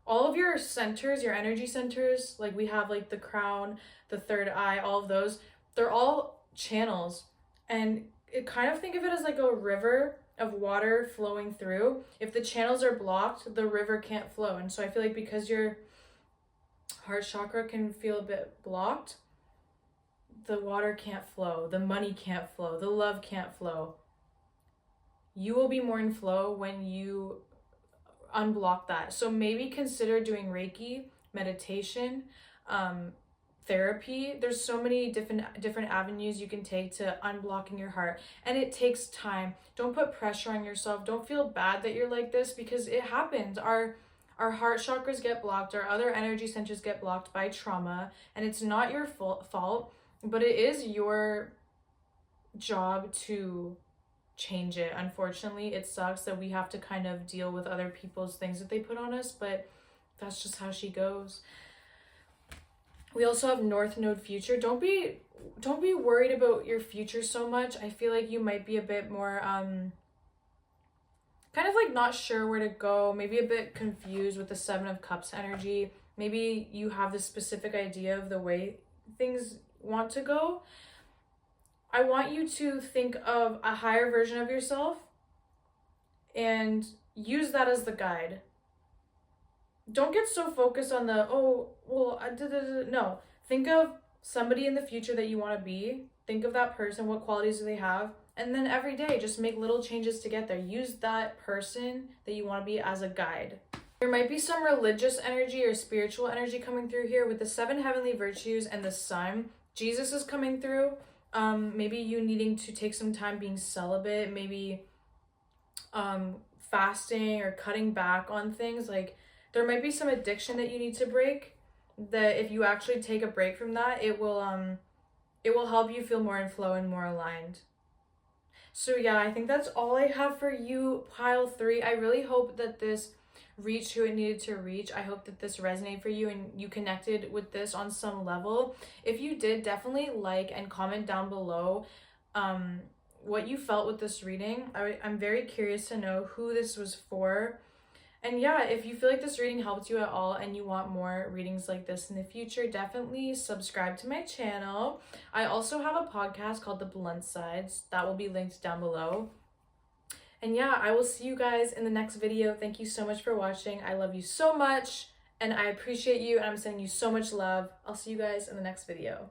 All of your centers, your energy centers, like we have like the crown, the third eye, all of those, they're all channels. And it kind of think of it as like a river of water flowing through. If the channels are blocked, the river can't flow. And so I feel like because your heart chakra can feel a bit blocked, the water can't flow, the money can't flow, the love can't flow. You will be more in flow when you unblock that. So maybe consider doing Reiki, meditation, therapy. There's so many different avenues you can take to unblocking your heart, and it takes time. Don't put pressure on yourself. Don't feel bad that you're like this, because it happens. Our heart chakras get blocked, our other energy centers get blocked by trauma, and it's not your fault, but it is your job to change it. Unfortunately, it sucks that we have to kind of deal with other people's things that they put on us, but that's just how she goes. We also have North Node future. Don't be worried about your future so much. I feel like you might be a bit more kind of like not sure where to go, maybe a bit confused with the 7 of Cups energy. Maybe you have this specific idea of the way things want to go. I want you to think of a higher version of yourself and use that as the guide. Don't get so focused on the, no. Think of somebody in the future that you want to be. Think of that person, what qualities do they have? And then every day, just make little changes to get there. Use that person that you want to be as a guide. There might be some religious energy or spiritual energy coming through here with the 7 heavenly virtues and the sun. Jesus is coming through. Maybe you needing to take some time being celibate, maybe fasting or cutting back on things. Like, there might be some addiction that you need to break, that if you actually take a break from that, it will it will help you feel more in flow and more aligned. So yeah, I think that's all I have for you, pile 3. I really hope that this reached who it needed to reach. I hope that this resonated for you and you connected with this on some level. If you did, definitely like and comment down below what you felt with this reading. I'm very curious to know who this was for. And yeah, if you feel like this reading helped you at all and you want more readings like this in the future, definitely subscribe to my channel. I also have a podcast called The Blunt Sides that will be linked down below. And yeah, I will see you guys in the next video. Thank you so much for watching. I love you so much and I appreciate you and I'm sending you so much love. I'll see you guys in the next video.